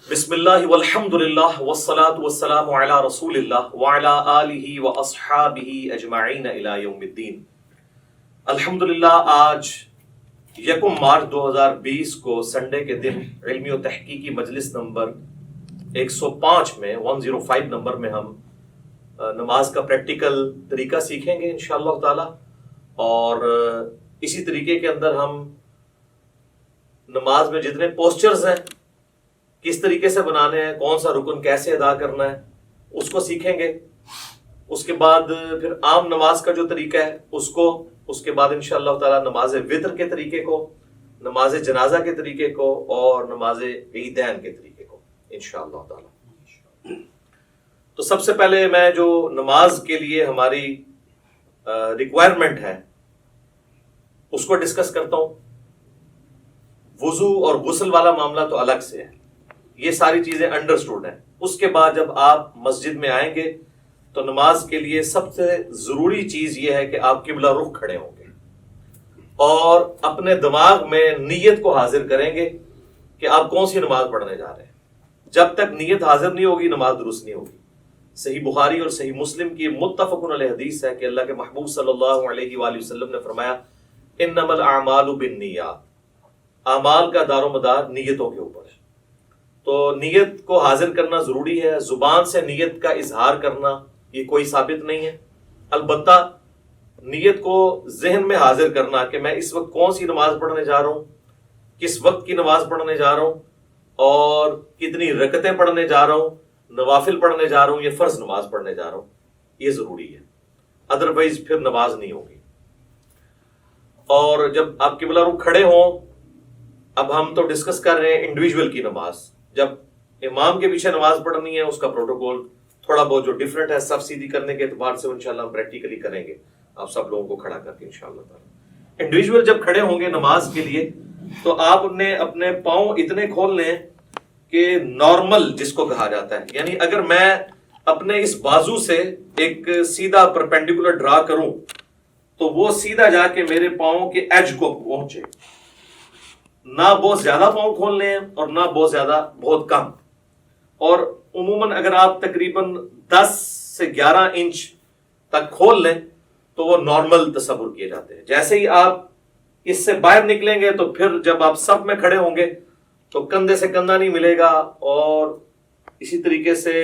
بسم اللہ والحمد للہ والصلاة والسلام علی رسول اللہ وعلی آلہ واصحابہ اجمعین الی یوم الدین۔ الحمدللہ آج 1 مارچ 2020 کو سنڈے کے دن علمی و تحقیقی مجلس نمبر 105 میں 105 نمبر میں ہم نماز کا پریکٹیکل طریقہ سیکھیں گے انشاءاللہ تعالی، اور اسی طریقے کے اندر ہم نماز میں جتنے پوسچرز ہیں کس طریقے سے بنانے ہیں، کون سا رکن کیسے ادا کرنا ہے اس کو سیکھیں گے۔ اس کے بعد پھر عام نماز کا جو طریقہ ہے اس کے بعد انشاءاللہ تعالی نماز وتر کے طریقے کو، نماز جنازہ کے طریقے کو اور نماز عیدین کے طریقے کو انشاءاللہ تعالی۔ تو سب سے پہلے میں جو نماز کے لیے ہماری ریکوائرمنٹ ہے اس کو ڈسکس کرتا ہوں۔ وضو اور غسل والا معاملہ تو الگ سے ہے، یہ ساری چیزیں انڈرسٹوڈ ہیں۔ اس کے بعد جب آپ مسجد میں آئیں گے تو نماز کے لیے سب سے ضروری چیز یہ ہے کہ آپ قبلہ رخ کھڑے ہوں گے اور اپنے دماغ میں نیت کو حاضر کریں گے کہ آپ کون سی نماز پڑھنے جا رہے ہیں۔ جب تک نیت حاضر نہیں ہوگی نماز درست نہیں ہوگی۔ صحیح بخاری اور صحیح مسلم کی متفق علیہ حدیث ہے کہ اللہ کے محبوب صلی اللہ علیہ وآلہ وسلم نے فرمایا انما الاعمال بالنیات، اعمال کا دار و مدار نیتوں کے اوپر ہے۔ تو نیت کو حاضر کرنا ضروری ہے۔ زبان سے نیت کا اظہار کرنا یہ کوئی ثابت نہیں ہے، البتہ نیت کو ذہن میں حاضر کرنا کہ میں اس وقت کون سی نماز پڑھنے جا رہا ہوں، کس وقت کی نماز پڑھنے جا رہا ہوں اور کتنی رکعتیں پڑھنے جا رہا ہوں، نوافل پڑھنے جا رہا ہوں یا فرض نماز پڑھنے جا رہا ہوں، یہ ضروری ہے، ادروائز پھر نماز نہیں ہوگی۔ اور جب آپ قبلہ رخ کھڑے ہوں، اب ہم تو ڈسکس کر رہے ہیں انڈیویجول کی نماز۔ جب امام کے پیچھے نماز پڑھنی ہے اس کا پروٹوکول تھوڑا بہت جو ڈیفرنٹ ہے سب سیدھی کرنے کے اعتبار سے انشاءاللہ ہم پریکٹیکلی کریں گے، آپ سب لوگوں کو کھڑا کر کے انشاءاللہ تعالی۔ انڈیویجول جب کھڑے ہوں گے نماز کے لیے تو آپ نے اپنے پاؤں اتنے کھول لیں کہ نارمل جس کو کہا جاتا ہے، یعنی اگر میں اپنے اس بازو سے ایک سیدھا پرپینڈیکولر ڈرا کروں تو وہ سیدھا جا کے میرے پاؤں کے ایج کو پہنچے، نہ بہت زیادہ پاؤں کھولنے ہیں اور نہ بہت کم۔ اور عموماً اگر آپ تقریباً 10 سے 11 انچ تک کھول لیں تو وہ نارمل تصور کیے جاتے ہیں۔ جیسے ہی آپ اس سے باہر نکلیں گے تو پھر جب آپ صف میں کھڑے ہوں گے تو کندھے سے کندھا نہیں ملے گا اور اسی طریقے سے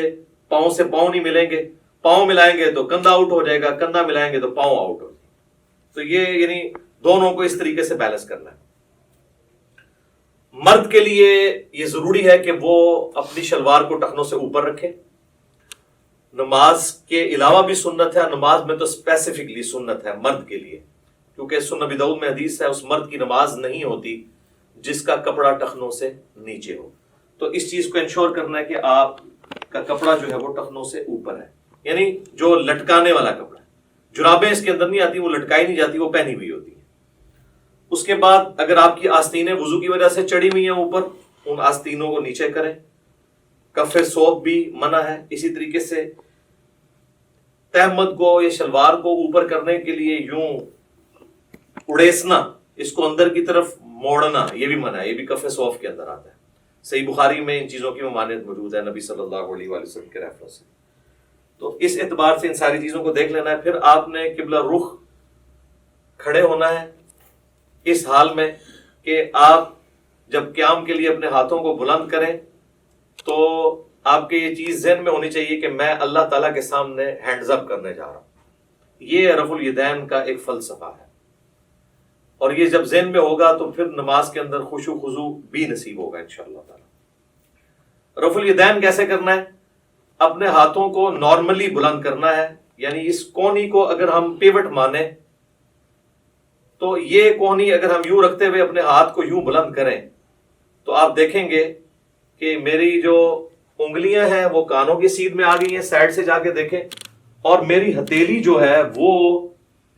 پاؤں سے پاؤں نہیں ملیں گے۔ پاؤں ملائیں گے تو کندھا آؤٹ ہو جائے گا، کندھا ملائیں گے تو پاؤں آؤٹ ہو جائے گا۔ تو یہ یعنی دونوں کو اس طریقے سے بیلنس کرنا ہے۔ مرد کے لیے یہ ضروری ہے کہ وہ اپنی شلوار کو ٹخنوں سے اوپر رکھے۔ نماز کے علاوہ بھی سنت ہے، نماز میں تو اسپیسیفکلی سنت ہے مرد کے لیے، کیونکہ سنن ابی داؤد میں حدیث ہے اس مرد کی نماز نہیں ہوتی جس کا کپڑا ٹخنوں سے نیچے ہو۔ تو اس چیز کو انشور کرنا ہے کہ آپ کا کپڑا جو ہے وہ ٹخنوں سے اوپر ہے، یعنی جو لٹکانے والا کپڑا ہے۔ جرابیں اس کے اندر نہیں آتی، وہ لٹکائی نہیں جاتی، وہ پہنی ہوئی ہوتی ہے۔ اس کے بعد اگر آپ کی آستینیں وضو کی وجہ سے چڑھی ہوئی ہیں اوپر، ان آستینوں کو نیچے کریں۔ کف ثوب بھی منع ہے۔ اسی طریقے سے تہمد کو یا شلوار کو اوپر کرنے کے لیے یوں اڑیسنا، اس کو اندر کی طرف موڑنا، یہ بھی منع ہے، یہ بھی کف ثوب کے اندر آتا ہے۔ صحیح بخاری میں ان چیزوں کی ممانعت موجود ہے نبی صلی اللہ علیہ وآلہ وسلم کے ریفرنس سے۔ تو اس اعتبار سے ان ساری چیزوں کو دیکھ لینا ہے۔ پھر آپ نے قبلہ رخ کھڑے ہونا ہے اس حال میں کہ آپ جب قیام کے لیے اپنے ہاتھوں کو بلند کریں تو آپ کے یہ چیز ذہن میں ہونی چاہیے کہ میں اللہ تعالیٰ کے سامنے ہینڈز اپ کرنے جا رہا ہوں۔ یہ رفع الیدین کا ایک فلسفہ ہے، اور یہ جب ذہن میں ہوگا تو پھر نماز کے اندر خشوع و خضوع بھی نصیب ہوگا انشاءاللہ تعالیٰ۔ رفع الیدین کیسے کرنا ہے؟ اپنے ہاتھوں کو نارملی بلند کرنا ہے، یعنی اس کونی کو اگر ہم پیوٹ مانیں تو یہ کونی اگر ہم یوں رکھتے ہوئے اپنے ہاتھ کو یوں بلند کریں تو آپ دیکھیں گے کہ میری جو انگلیاں ہیں وہ کانوں کی سیدھ میں آ گئی ہیں، سائڈ سے جا کے دیکھیں، اور میری ہتھیلی جو ہے وہ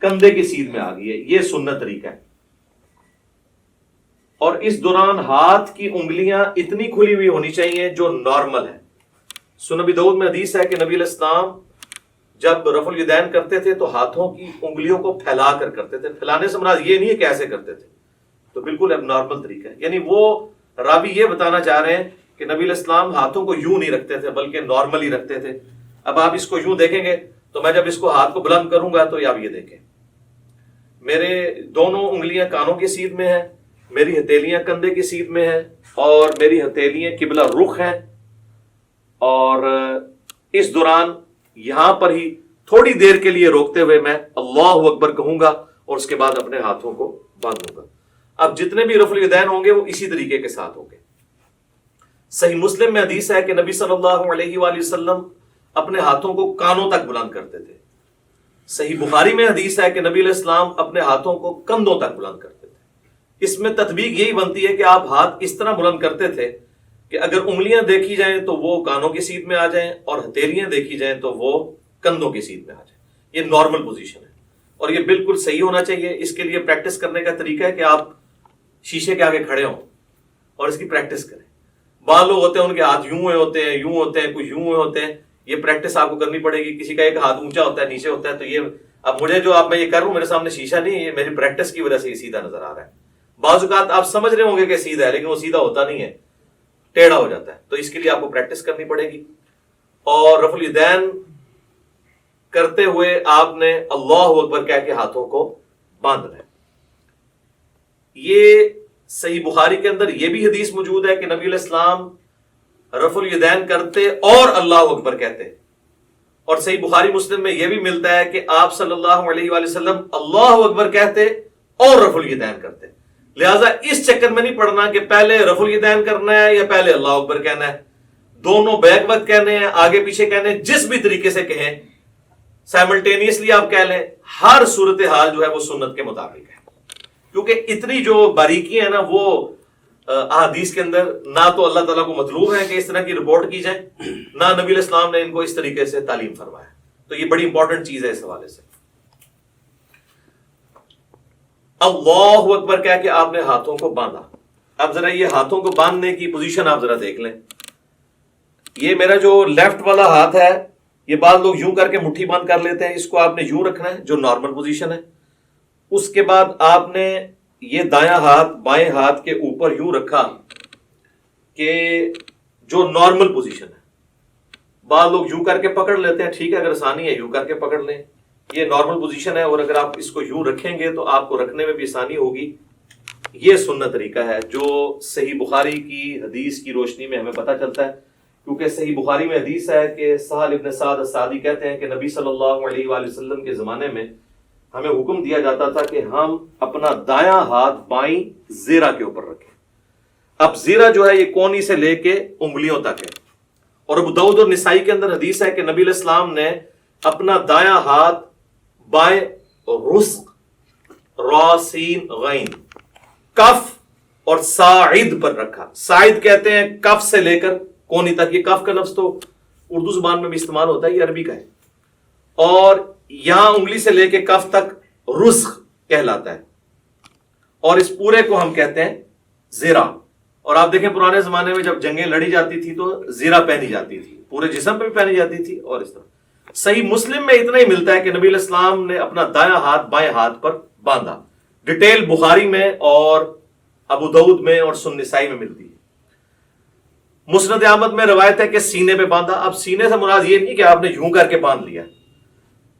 کندھے کی سیدھ میں آ گئی ہے۔ یہ سنت طریقہ ہے۔ اور اس دوران ہاتھ کی انگلیاں اتنی کھلی ہوئی ہونی چاہیے جو نارمل ہے۔ سنن ابی داؤد میں حدیث ہے کہ نبی علیہ السلام جب رفع الیدین کرتے تھے تو ہاتھوں کی انگلیوں کو پھیلا کر کرتے تھے۔ پھیلانے سے مراد یہ نہیں ہے کہ ایسے کرتے تھے، تو بالکل اب نارمل طریقہ ہے۔ یعنی وہ راوی یہ بتانا چاہ رہے ہیں کہ نبی علیہ السلام ہاتھوں کو یوں نہیں رکھتے تھے بلکہ نارملی رکھتے تھے. اب آپ اس کو یوں دیکھیں گے تو میں جب اس کو ہاتھ کو بلند کروں گا تو آپ یہ دیکھیں میرے دونوں انگلیاں کانوں کی سیدھ میں ہیں, میری ہتھیلیاں کندھے کی سیدھ میں ہیں, اور میری ہتھیلیاں قبلہ رخ ہیں, اور اس دوران یہاں پر ہی تھوڑی دیر کے لیے روکتے ہوئے میں اللہ اکبر کہوں گا اور اس کے بعد اپنے ہاتھوں کو باندھوں گا. اب جتنے بھی رفع الیدین ہوں گے وہ اسی طریقے کے ساتھ ہوں گے. صحیح مسلم میں حدیث ہے کہ نبی صلی اللہ علیہ وآلہ وسلم اپنے ہاتھوں کو کانوں تک بلند کرتے تھے. صحیح بخاری میں حدیث ہے کہ نبی علیہ السلام اپنے ہاتھوں کو کندھوں تک بلند کرتے تھے. اس میں تطبیق یہی بنتی ہے کہ آپ ہاتھ اس طرح بلند کرتے تھے کہ اگر انگلیاں دیکھی جائیں تو وہ کانوں کی سیدھ میں آ جائیں اور ہتھیلیاں دیکھی جائیں تو وہ کندھوں کی سیدھ میں آ جائیں. یہ نارمل پوزیشن ہے اور یہ بالکل صحیح ہونا چاہیے. اس کے لیے پریکٹس کرنے کا طریقہ ہے کہ آپ شیشے کے آگے کھڑے ہوں اور اس کی پریکٹس کریں. بعض لوگ ہوتے ہیں ان کے ہاتھ یوں ہوئے ہوتے ہیں, یوں ہوتے ہیں, کچھ یوں ہوئے ہوتے ہیں. یہ پریکٹس آپ کو کرنی پڑے گی. کسی کا ایک ہاتھ اونچا ہوتا ہے, نیچے ہوتا ہے, تو یہ اب مجھے جو آپ میں یہ کر رہا ہوں میرے سامنے شیشہ نہیں, یہ میری پریکٹس کی وجہ سے یہ سیدھا نظر آ رہا ہے. بعض اوقات آپ سمجھ رہے ہوں گے کہ سیدھا ہے لیکن وہ سیدھا ہوتا نہیں ہے, ٹیڑھا ہو جاتا ہے. تو اس کے لیے آپ کو پریکٹس کرنی پڑے گی. اور رفع الیدین کرتے ہوئے آپ نے اللہ اکبر کہہ کے ہاتھوں کو باندھنا ہے. یہ صحیح بخاری کے اندر یہ بھی حدیث موجود ہے کہ نبی علیہ السلام رفع الیدین کرتے اور اللہ اکبر کہتے. اور صحیح بخاری مسلم میں یہ بھی ملتا ہے کہ آپ صلی اللہ علیہ وآلہ وسلم اللہ اکبر کہتے اور رفع الیدین کرتے. لہٰذا اس چکر میں نہیں پڑنا کہ پہلے رفع الیدین کرنا ہے یا پہلے اللہ اکبر کہنا ہے. دونوں بیک وقت کہنے ہیں, آگے پیچھے کہنے ہیں, جس بھی طریقے سے کہیں سائملٹینیسلی آپ کہہ لیں. ہر صورتحال جو ہے وہ سنت کے مطابق ہے, کیونکہ اتنی جو باریکیاں ہیں نا وہ احادیث کے اندر نہ تو اللہ تعالیٰ کو مطلوب ہے کہ اس طرح کی رپورٹ کی جائے, نہ نبی علیہ السلام نے ان کو اس طریقے سے تعلیم فرمایا. تو یہ بڑی امپورٹنٹ چیز ہے اس حوالے سے. اللہ اکبر کہہ کے آپ نے ہاتھوں کو باندھا. اب ذرا یہ ہاتھوں کو باندھنے کی پوزیشن آپ ذرا دیکھ لیں. یہ میرا جو لیفٹ والا ہاتھ ہے یہ بعض لوگ یوں کر کے مٹھی بند کر لیتے ہیں, اس کو آپ نے یوں رکھنا ہے جو نارمل پوزیشن ہے. اس کے بعد آپ نے یہ دایاں ہاتھ بائیں ہاتھ کے اوپر یوں رکھا کہ جو نارمل پوزیشن ہے. بعض لوگ یوں کر کے پکڑ لیتے ہیں, ٹھیک ہے اگر آسانی ہے یوں کر کے پکڑ لیں, یہ نارمل پوزیشن ہے. اور اگر آپ اس کو یوں رکھیں گے تو آپ کو رکھنے میں بھی آسانی ہوگی. یہ سنت طریقہ ہے جو صحیح بخاری کی حدیث کی روشنی میں ہمیں پتہ چلتا ہے, کیونکہ صحیح بخاری میں حدیث ہے کہ سہل ابن سعد الساعدی کہتے ہیں کہ نبی صلی اللہ علیہ وآلہ وسلم کے زمانے میں ہمیں حکم دیا جاتا تھا کہ ہم اپنا دایاں ہاتھ بائیں زیرہ کے اوپر رکھیں. اب زیرہ جو ہے یہ کونی سے لے کے انگلیوں تک ہے. اور ابو داؤد اور نسائی کے اندر حدیث ہے کہ نبی علیہ السلام نے اپنا دایاں ہاتھ بائیں رسق را سین غین کف اور ساعد پر رکھا. ساعد کہتے ہیں کف سے لے کر کونی تک. یہ کف کا لفظ تو اردو زبان میں بھی استعمال ہوتا ہے, یہ عربی کا ہے. اور یہاں انگلی سے لے کے کف تک رسخ کہلاتا ہے, اور اس پورے کو ہم کہتے ہیں زیرہ. اور آپ دیکھیں پرانے زمانے میں جب جنگیں لڑی جاتی تھی تو زیرہ پہنی جاتی تھی, پورے جسم پہ بھی پہنی جاتی تھی. اور اس طرح صحیح مسلم میں اتنا ہی ملتا ہے کہ نبی علیہ السلام نے اپنا دایاں ہاتھ بائیں ہاتھ پر باندھا. ڈیٹیل بخاری میں اور ابو داؤد میں اور سنن نسائی میں ملتی ہے. مسند احمد میں روایت ہے کہ سینے پہ باندھا. اب سینے سے مراد یہ نہیں کہ آپ نے یوں کر کے باندھ لیا.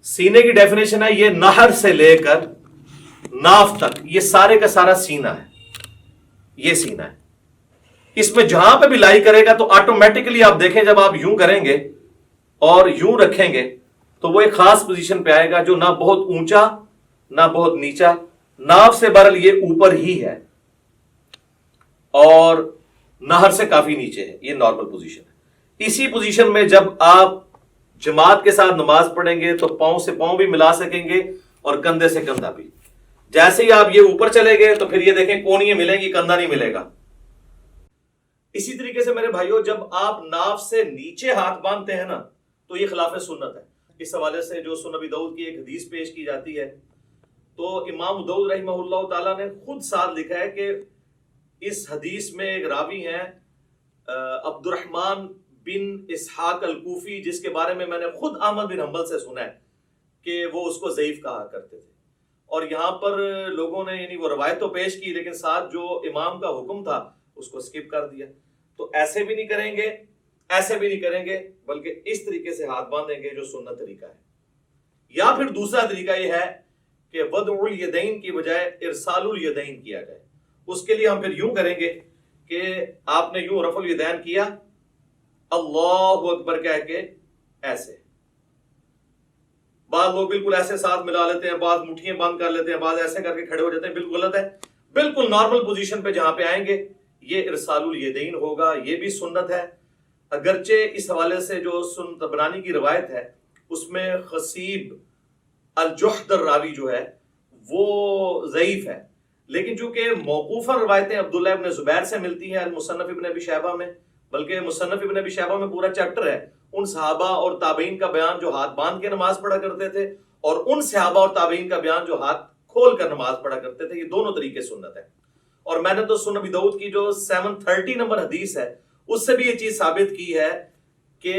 سینے کی ڈیفینیشن ہے یہ نہر سے لے کر ناف تک, یہ سارے کا سارا سینہ ہے. یہ سینہ ہے. اس میں جہاں پہ بھی لائی کرے گا تو آٹومیٹکلی آپ دیکھیں جب آپ یوں کریں گے اور یوں رکھیں گے تو وہ ایک خاص پوزیشن پہ آئے گا جو نہ بہت اونچا نہ بہت نیچا, ناف سے برل یہ اوپر ہی ہے اور نہر سے کافی نیچے ہے. یہ نارمل پوزیشن ہے. اسی پوزیشن میں جب آپ جماعت کے ساتھ نماز پڑھیں گے تو پاؤں سے پاؤں بھی ملا سکیں گے اور کندھے سے کندھا بھی. جیسے ہی آپ یہ اوپر چلے گئے تو پھر یہ دیکھیں کونیاں ملیں گی, کندھا نہیں ملے گا. اسی طریقے سے میرے بھائیوں جب آپ ناف سے نیچے ہاتھ باندھتے ہیں نا تو یہ خلاف سنت ہے. اس حوالے سے جو سنن ابی داؤد کی ایک حدیث پیش کی جاتی ہے تو امام داؤد رحمہ اللہ تعالیٰ نے خود ساتھ لکھا ہے کہ اس حدیث میں ایک راوی ہیں عبد الرحمن بن اسحاق الکوفی, جس کے بارے میں نے خود احمد بن حنبل سے سنا ہے کہ وہ اس کو ضعیف کہا کرتے تھے. اور یہاں پر لوگوں نے یعنی وہ روایت تو پیش کی لیکن ساتھ جو امام کا حکم تھا اس کو سکپ کر دیا. تو ایسے بھی نہیں کریں گے، ایسے بھی نہیں کریں گے، بلکہ اس طریقے سے ہاتھ باندھیں گے جو سنت طریقہ ہے۔ یا پھر دوسرا طریقہ یہ ہے کہ وضع الیدین کی بجائے ارسال الیدین کیا جائے۔ اس کے لیے ہم پھر یوں کریں گے کہ آپ نے یوں رفع الیدین کیا، اللہ اکبر کہہ کے ایسے، بعض لوگ بالکل ایسے ساتھ ملا لیتے ہیں، بعض مٹھیاں بند کر لیتے ہیں، بعض ایسے کر کے کھڑے ہو جاتے ہیں، بالکل غلط ہے۔ بالکل نارمل پوزیشن پہ جہاں پہ آئیں گے یہ ارسال الیدین ہوگا، یہ بھی سنت ہے۔ اگرچہ اس حوالے سے جو سنن طبرانی کی روایت ہے اس میں خصیب الجحد الراوی جو ہے وہ ضعیف ہے، لیکن چونکہ موقوفاً روایتیں عبداللہ ابن زبیر سے ملتی ہیں المصنف ابن ابی شیبہ میں، بلکہ مصنف ابن ابی شیبہ میں پورا چیپٹر ہے ان صحابہ اور تابعین کا بیان جو ہاتھ باندھ کے نماز پڑھا کرتے تھے، اور ان صحابہ اور تابعین کا بیان جو ہاتھ کھول کر نماز پڑھا کرتے تھے۔ یہ دونوں طریقے سنت ہے۔ اور میں نے تو سنن ابی داؤد کی جو 730 نمبر حدیث ہے اس سے بھی یہ چیز ثابت کی ہے کہ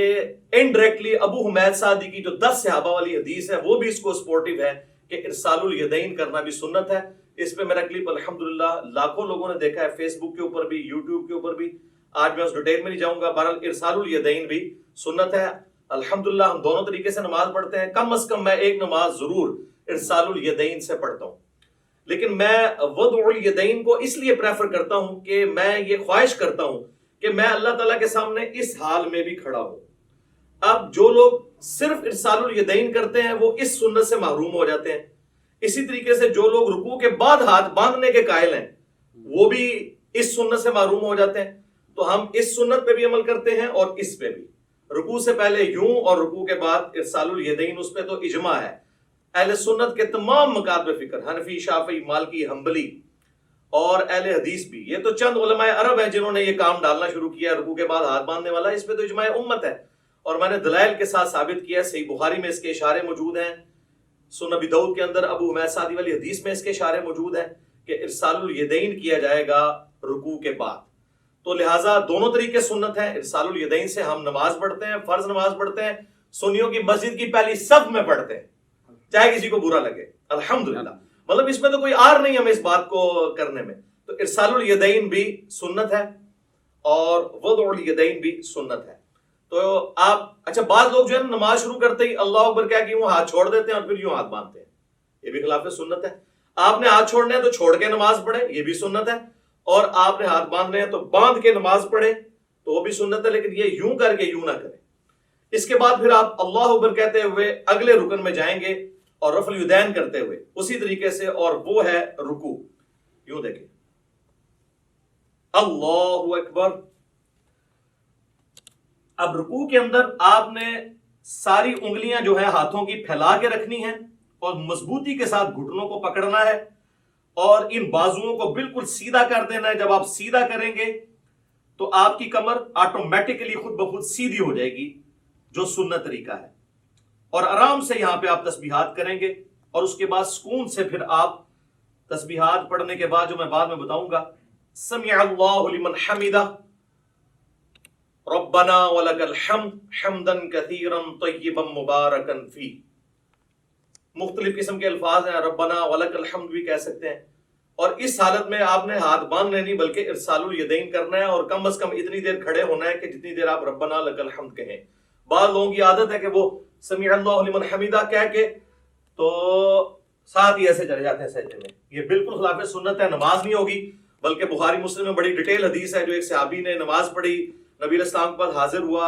انڈائریکٹلی ابو حمید سعدی کی جو 10 صحابہ والی حدیث ہے وہ بھی اس کو سپورٹیو ہے کہ ارسال الیدین کرنا بھی سنت ہے۔ اس پہ میرا کلپ الحمدللہ لاکھوں لوگوں نے دیکھا ہے، فیس بک کے اوپر بھی، یوٹیوب کے اوپر بھی۔ آج میں اس ڈیٹیل میں نہیں جاؤں گا، بہرحال ارسال الیدین بھی سنت ہے۔ الحمدللہ ہم دونوں طریقے سے نماز پڑھتے ہیں، کم از کم میں ایک نماز ضرور ارسال الیدین سے پڑھتا ہوں، لیکن میں وضع الیدین کو اس لیے پریفر کرتا ہوں کہ میں یہ خواہش کرتا ہوں کہ میں اللہ تعالیٰ کے سامنے اس حال میں بھی کھڑا ہوں۔ اب جو لوگ صرف ارسال الیدین کرتے ہیں وہ اس سنت سے محروم ہو جاتے ہیں، اسی طریقے سے جو لوگ رکوع کے بعد ہاتھ باندھنے کے قائل ہیں وہ بھی اس سنت سے محروم ہو جاتے ہیں۔ تو ہم اس سنت پہ بھی عمل کرتے ہیں اور اس پہ بھی، رکوع سے پہلے یوں اور رکوع کے بعد ارسال الیدین، اس پہ تو اجماع ہے اہل سنت کے تمام مکاتب فکر، حنفی، شافعی، مالکی، حنبلی اور اہل حدیث بھی۔ یہ تو چند علماء عرب ہیں جنہوں نے یہ کام ڈالنا شروع کیا رکوع کے بعد ہاتھ باندھنے والا، اس پہ تو اجماع امت ہے، اور میں نے دلائل کے ساتھ ثابت کیا ہے۔ صحیح بخاری میں اس کے اشارے موجود ہیں، سنن ابی داؤد کے اندر ابو حمید سعدی والی حدیث میں اس کے اشارے موجود ہیں کہ ارسال الیدین کیا جائے گا رکوع کے بعد۔ تو لہٰذا دونوں طریقے سنت ہیں۔ ارسال الیدین سے ہم نماز پڑھتے ہیں، فرض نماز پڑھتے ہیں، سنیوں کی مسجد کی پہلی صف میں پڑھتے ہیں، چاہے کسی کو برا لگے، الحمدللہ۔ مطلب اس میں تو کوئی آر نہیں ہمیں اس بات کو کرنے میں۔ تو ارسال الیدین بھی سنت ہے اور وضع الیدین بھی سنت ہے۔ تو آپ اچھا بعض لوگ جو ہے نماز شروع کرتے ہی اللہ اکبر کہہ کے یوں ہاتھ چھوڑ دیتے ہیں اور پھر یوں ہاتھ باندھتے ہیں، یہ بھی خلاف سنت ہے۔ آپ نے ہاتھ چھوڑنے ہیں تو چھوڑ کے نماز پڑھے، یہ بھی سنت ہے، اور آپ نے ہاتھ باندھنے ہیں تو باندھ کے نماز پڑھے تو وہ بھی سنت ہے، لیکن یہ یوں کر کے یوں نہ کریں۔ اس کے بعد پھر آپ اللہ اکبر کہتے ہوئے اگلے رکن میں جائیں گے اور رفع الیدین کرتے ہوئے اسی طریقے سے، اور وہ ہے رکوع۔ یوں دیکھیں، اللہ اکبر۔ اب رکوع کے اندر آپ نے ساری انگلیاں جو ہیں ہاتھوں کی پھیلا کے رکھنی ہیں اور مضبوطی کے ساتھ گھٹنوں کو پکڑنا ہے اور ان بازوؤں کو بالکل سیدھا کر دینا ہے۔ جب آپ سیدھا کریں گے تو آپ کی کمر آٹومیٹکلی خود بخود سیدھی ہو جائے گی، جو سنت طریقہ ہے، اور آرام سے یہاں پہ آپ تسبیحات کریں گے، اور اس کے بعد سکون سے پھر آپ تسبیحات پڑھنے کے بعد جو میں بعد میں بتاؤں گا، سمع اللہ لمن حمدہ، ربنا ولک الحمد حمدا کثیرا طیبا مبارکا فیہ، مختلف قسم کے الفاظ ہیں، ربنا ولک الحمد بھی کہہ سکتے ہیں۔ اور اس حالت میں آپ نے ہاتھ باندھنے نہیں بلکہ ارسال الیدین کرنا ہے، اور کم از کم اتنی دیر کھڑے ہونا ہے کہ جتنی دیر آپ ربنا لک الحمد کہیں۔ بعض لوگوں کی عادت ہے کہ وہ سمع اللہ لمن حمدہ کہہ کے تو ساتھ ہی ایسے چلے جاتے ہیں سجدے میں، یہ بالکل خلاف سنت ہے، نماز نہیں ہوگی۔ بلکہ بخاری مسلم میں بڑی ڈیٹیل حدیث ہے جو ایک صحابی نے نماز پڑھی، نبی علیہ السلام کے پاس حاضر ہوا،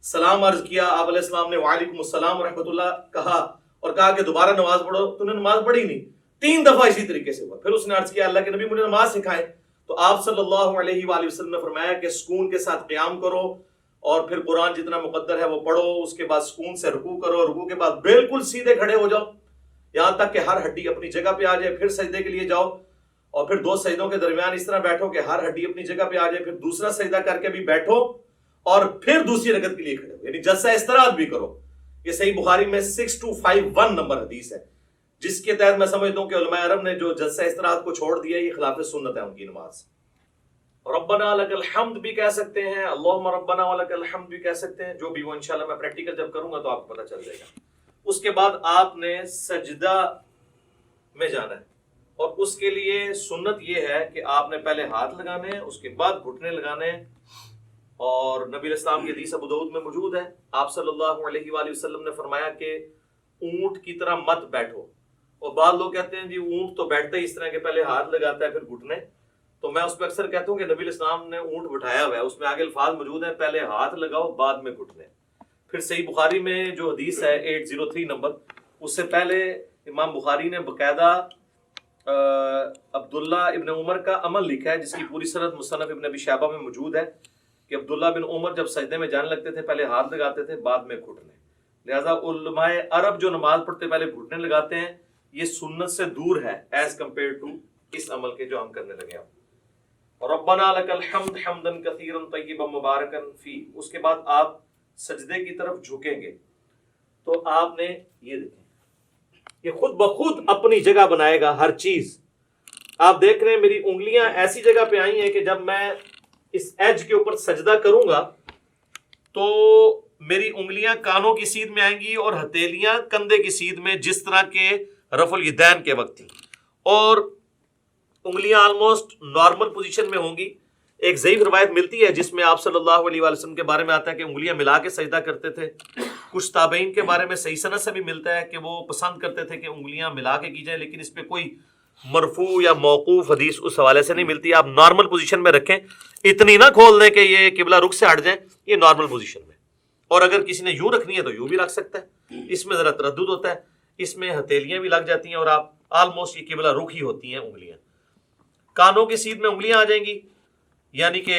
سلام عرض کیا، آپ علیہ السلام نے وعلیکم السلام ورحمۃ اللہ کہا اور کہا کہ دوبارہ نماز پڑھو، تو نے نماز پڑھی نہیں، 3 دفعہ اسی طریقے سے ہوا۔ پھر اس نے عرض کیا، اللہ کے نبی مجھے نماز سکھائیں، تو آپ صلی اللہ علیہ وآلہ وسلم نے فرمایا کہ سکون کے ساتھ قیام کرو اور پھر قرآن جتنا مقدر ہے وہ پڑھو، اس کے بعد سکون سے رکوع کرو، رکوع کے بعد بالکل سیدھے کھڑے ہو جاؤ یہاں تک کہ ہر ہڈی اپنی جگہ پہ آ جائے، پھر سجدے کے لیے جاؤ اور پھر 2 سجدوں کے درمیان اس طرح بیٹھو کہ ہر ہڈی اپنی جگہ پہ آ جائے، پھر دوسرا سجدہ کر کے بھی بیٹھو اور پھر دوسری رکعت کے لیے کھڑے ہو، یعنی جلسہ استراحت بھی کرو۔ یہ صحیح بخاری میں 6251 نمبر حدیث ہے، جس کے تحت میں سمجھتا ہوں کہ علماء عرب نے جو جلسہ استراحت کو چھوڑ دیا یہ خلاف سنت ہے ان کی نماز۔ ربنا لک الحمد بھی کہہ سکتے ہیں، اللہم ربنا ولک الحمد بھی کہہ سکتے ہیں، جو بھی وہ انشاءاللہ میں پریکٹیکل جب کروں گا تو آپ کو پتہ چل جائے گا۔ اس کے بعد آپ نے سجدہ میں جانا ہے، اور اس کے لیے سنت یہ ہے کہ آپ نے پہلے ہاتھ لگانے ہیں، اس کے بعد گھٹنے لگانے ہیں اور نبی علیہ السلام کی حدیث ابو داؤد میں موجود ہے، آپ صلی اللہ علیہ وآلہ وسلم نے فرمایا کہ اونٹ کی طرح مت بیٹھو. اور بعض لوگ کہتے ہیں جی اونٹ تو بیٹھتا ہی اس طرح کہ پہلے ہاتھ لگاتا ہے پھر گھٹنے. تو میں اس پہ اکثر کہتا ہوں کہ نبی علیہ السلام نے اونٹ بٹھایا ہوا ہے، اس میں آگے الفاظ موجود ہیں پہلے ہاتھ لگاؤ بعد میں گھٹنے. پھر صحیح بخاری میں جو حدیث ہے 803 نمبر، اس سے پہلے امام بخاری نے باقاعدہ عبداللہ ابن عمر کا عمل لکھا ہے جس کی پوری سند مصنف ابن ابی شیبہ میں موجود ہے کہ عبداللہ بن عمر جب سجدے میں جانے لگتے تھے پہلے ہاتھ لگاتے تھے بعد میں گھٹنے. لہذا علماء عرب جو نماز پڑھتے پہلے گھٹنے لگاتے ہیں، یہ سنت سے دور ہے ایز کمپیئر ٹو اس عمل کے جو ہم کرنے لگے ہیں. ربنا لک الحمد حمدا کثیرا طیبا مبارکا فی، اس کے بعد آپ سجدے کی طرف جھکیں گے تو آپ نے یہ دیکھیں یہ خود بخود اپنی جگہ بنائے گا ہر چیز. آپ دیکھ رہے ہیں میری انگلیاں ایسی جگہ پہ آئی ہیں کہ جب میں اس ایج کے اوپر سجدہ کروں گا تو میری انگلیاں کانوں کی سیدھ میں آئیں گی اور ہتھیلیاں کندھے کی سیدھ میں، جس طرح کے رفع الیدین کے وقت تھی، اور انگلیاں آلموسٹ نارمل پوزیشن میں ہوں گی. ایک ضعیف روایت ملتی ہے جس میں آپ صلی اللہ علیہ وآلہ وسلم کے بارے میں آتا ہے کہ انگلیاں ملا کے سجدہ کرتے تھے. کچھ تابعین کے بارے میں صحیح سند سے بھی ملتا ہے کہ وہ پسند کرتے تھے کہ انگلیاں ملا کے کی جائیں، لیکن اس پہ کوئی مرفوع یا موقوف حدیث اس حوالے سے نہیں ملتی. آپ نارمل پوزیشن میں رکھیں، اتنی نہ کھول دیں کہ یہ قبلہ رخ سے ہٹ جائیں، یہ نارمل پوزیشن میں. اور اگر کسی نے یوں رکھنی ہے تو یوں بھی رکھ سکتا ہے، اس میں ذرا تردد ہوتا ہے، اس میں ہتھیلیاں بھی لگ جاتی ہیں اور آپ آلموسٹ یہ قبلہ رخ ہی ہوتی ہیں انگلیاں. کانوں کی سیدھ میں انگلیاں آ جائیں گی، یعنی کہ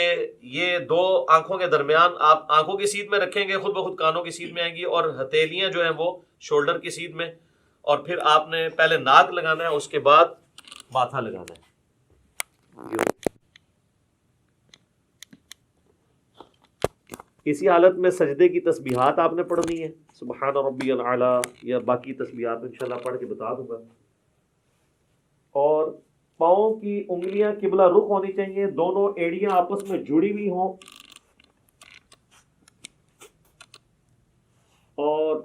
یہ دو آنکھوں کے درمیان آپ آنکھوں کی سیدھ میں رکھیں گے، خود بخود کانوں کی سیدھ میں آئیں گی، اور ہتھیلیاں جو ہیں وہ شولڈر کی سیدھ میں. اور پھر آپ نے پہلے ناک لگانا ہے، اس کے بعد ماتھا لگانا ہے. اسی حالت میں سجدے کی تسبیحات آپ نے پڑھنی ہے، سبحان ربی الاعلی، یا باقی تسبیحات انشاءاللہ پڑھ کے بتا دوں گا. اور پاؤں کی انگلیاں قبلہ رخ ہونی چاہیے، دونوں ایڑیاں آپس میں جڑی ہوئی ہوں، اور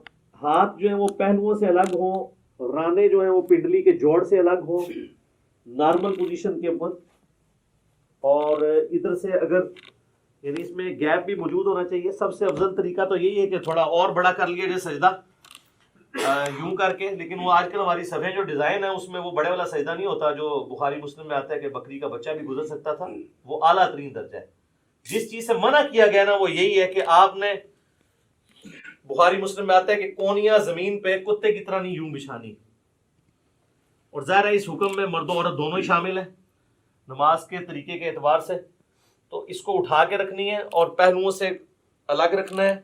ہاتھ جو ہیں وہ پہلوؤں سے الگ ہوں، رانے جو ہیں وہ پنڈلی کے جوڑ سے الگ ہوں نارمل پوزیشن کے اوپر. اور ادھر سے اگر یعنی اس میں گیپ بھی موجود ہونا چاہیے. سب سے افضل طریقہ تو یہی ہے کہ تھوڑا اور بڑا کر لیا جائے سجدہ یوں کر کے، لیکن وہ آج کل ہماری صفحے جو ڈیزائن ہے اس میں وہ بڑے والا سجدہ نہیں ہوتا جو بخاری مسلم میں آتا ہے کہ بکری کا بچہ بھی گزر سکتا تھا، وہ اعلیٰ ترین درجہ ہے. جس چیز سے منع کیا گیا نا وہ یہی ہے کہ آپ نے، بخاری مسلم میں آتا ہے کہ کونیاں زمین پہ کتے کی طرح نہیں یوں بچھانی. اور ظاہر ہے اس حکم میں مرد و عورت دونوں ہی شامل ہیں نماز کے طریقے کے اعتبار سے. تو اس کو اٹھا کے رکھنی ہے اور پہلوؤں سے الگ رکھنا ہے،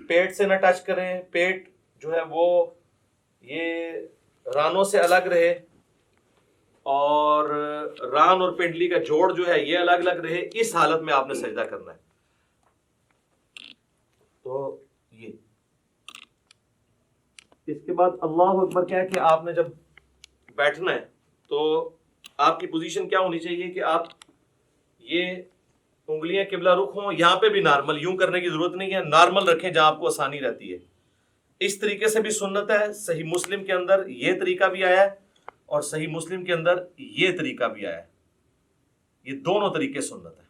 پیٹ سے نہ ٹچ کریں، پیٹ جو ہے وہ یہ رانوں سے الگ رہے، اور ران اور پنڈلی کا جوڑ جو ہے یہ الگ الگ رہے. اس حالت میں آپ نے سجدہ کرنا ہے. تو یہ اس کے بعد اللہ اکبر کیا ہے کہ آپ نے جب بیٹھنا ہے تو آپ کی پوزیشن کیا ہونی چاہیے کہ آپ یہ انگلیاں قبلہ رخ ہوں، یہاں پہ بھی نارمل، یوں کرنے کی ضرورت نہیں ہے، نارمل رکھیں جہاں آپ کو آسانی رہتی ہے. اس طریقے سے بھی سنت ہے. صحیح مسلم کے اندر یہ طریقہ بھی آیا ہے اور صحیح مسلم کے اندر یہ طریقہ بھی آیا ہے. یہ دونوں طریقے سنت ہے.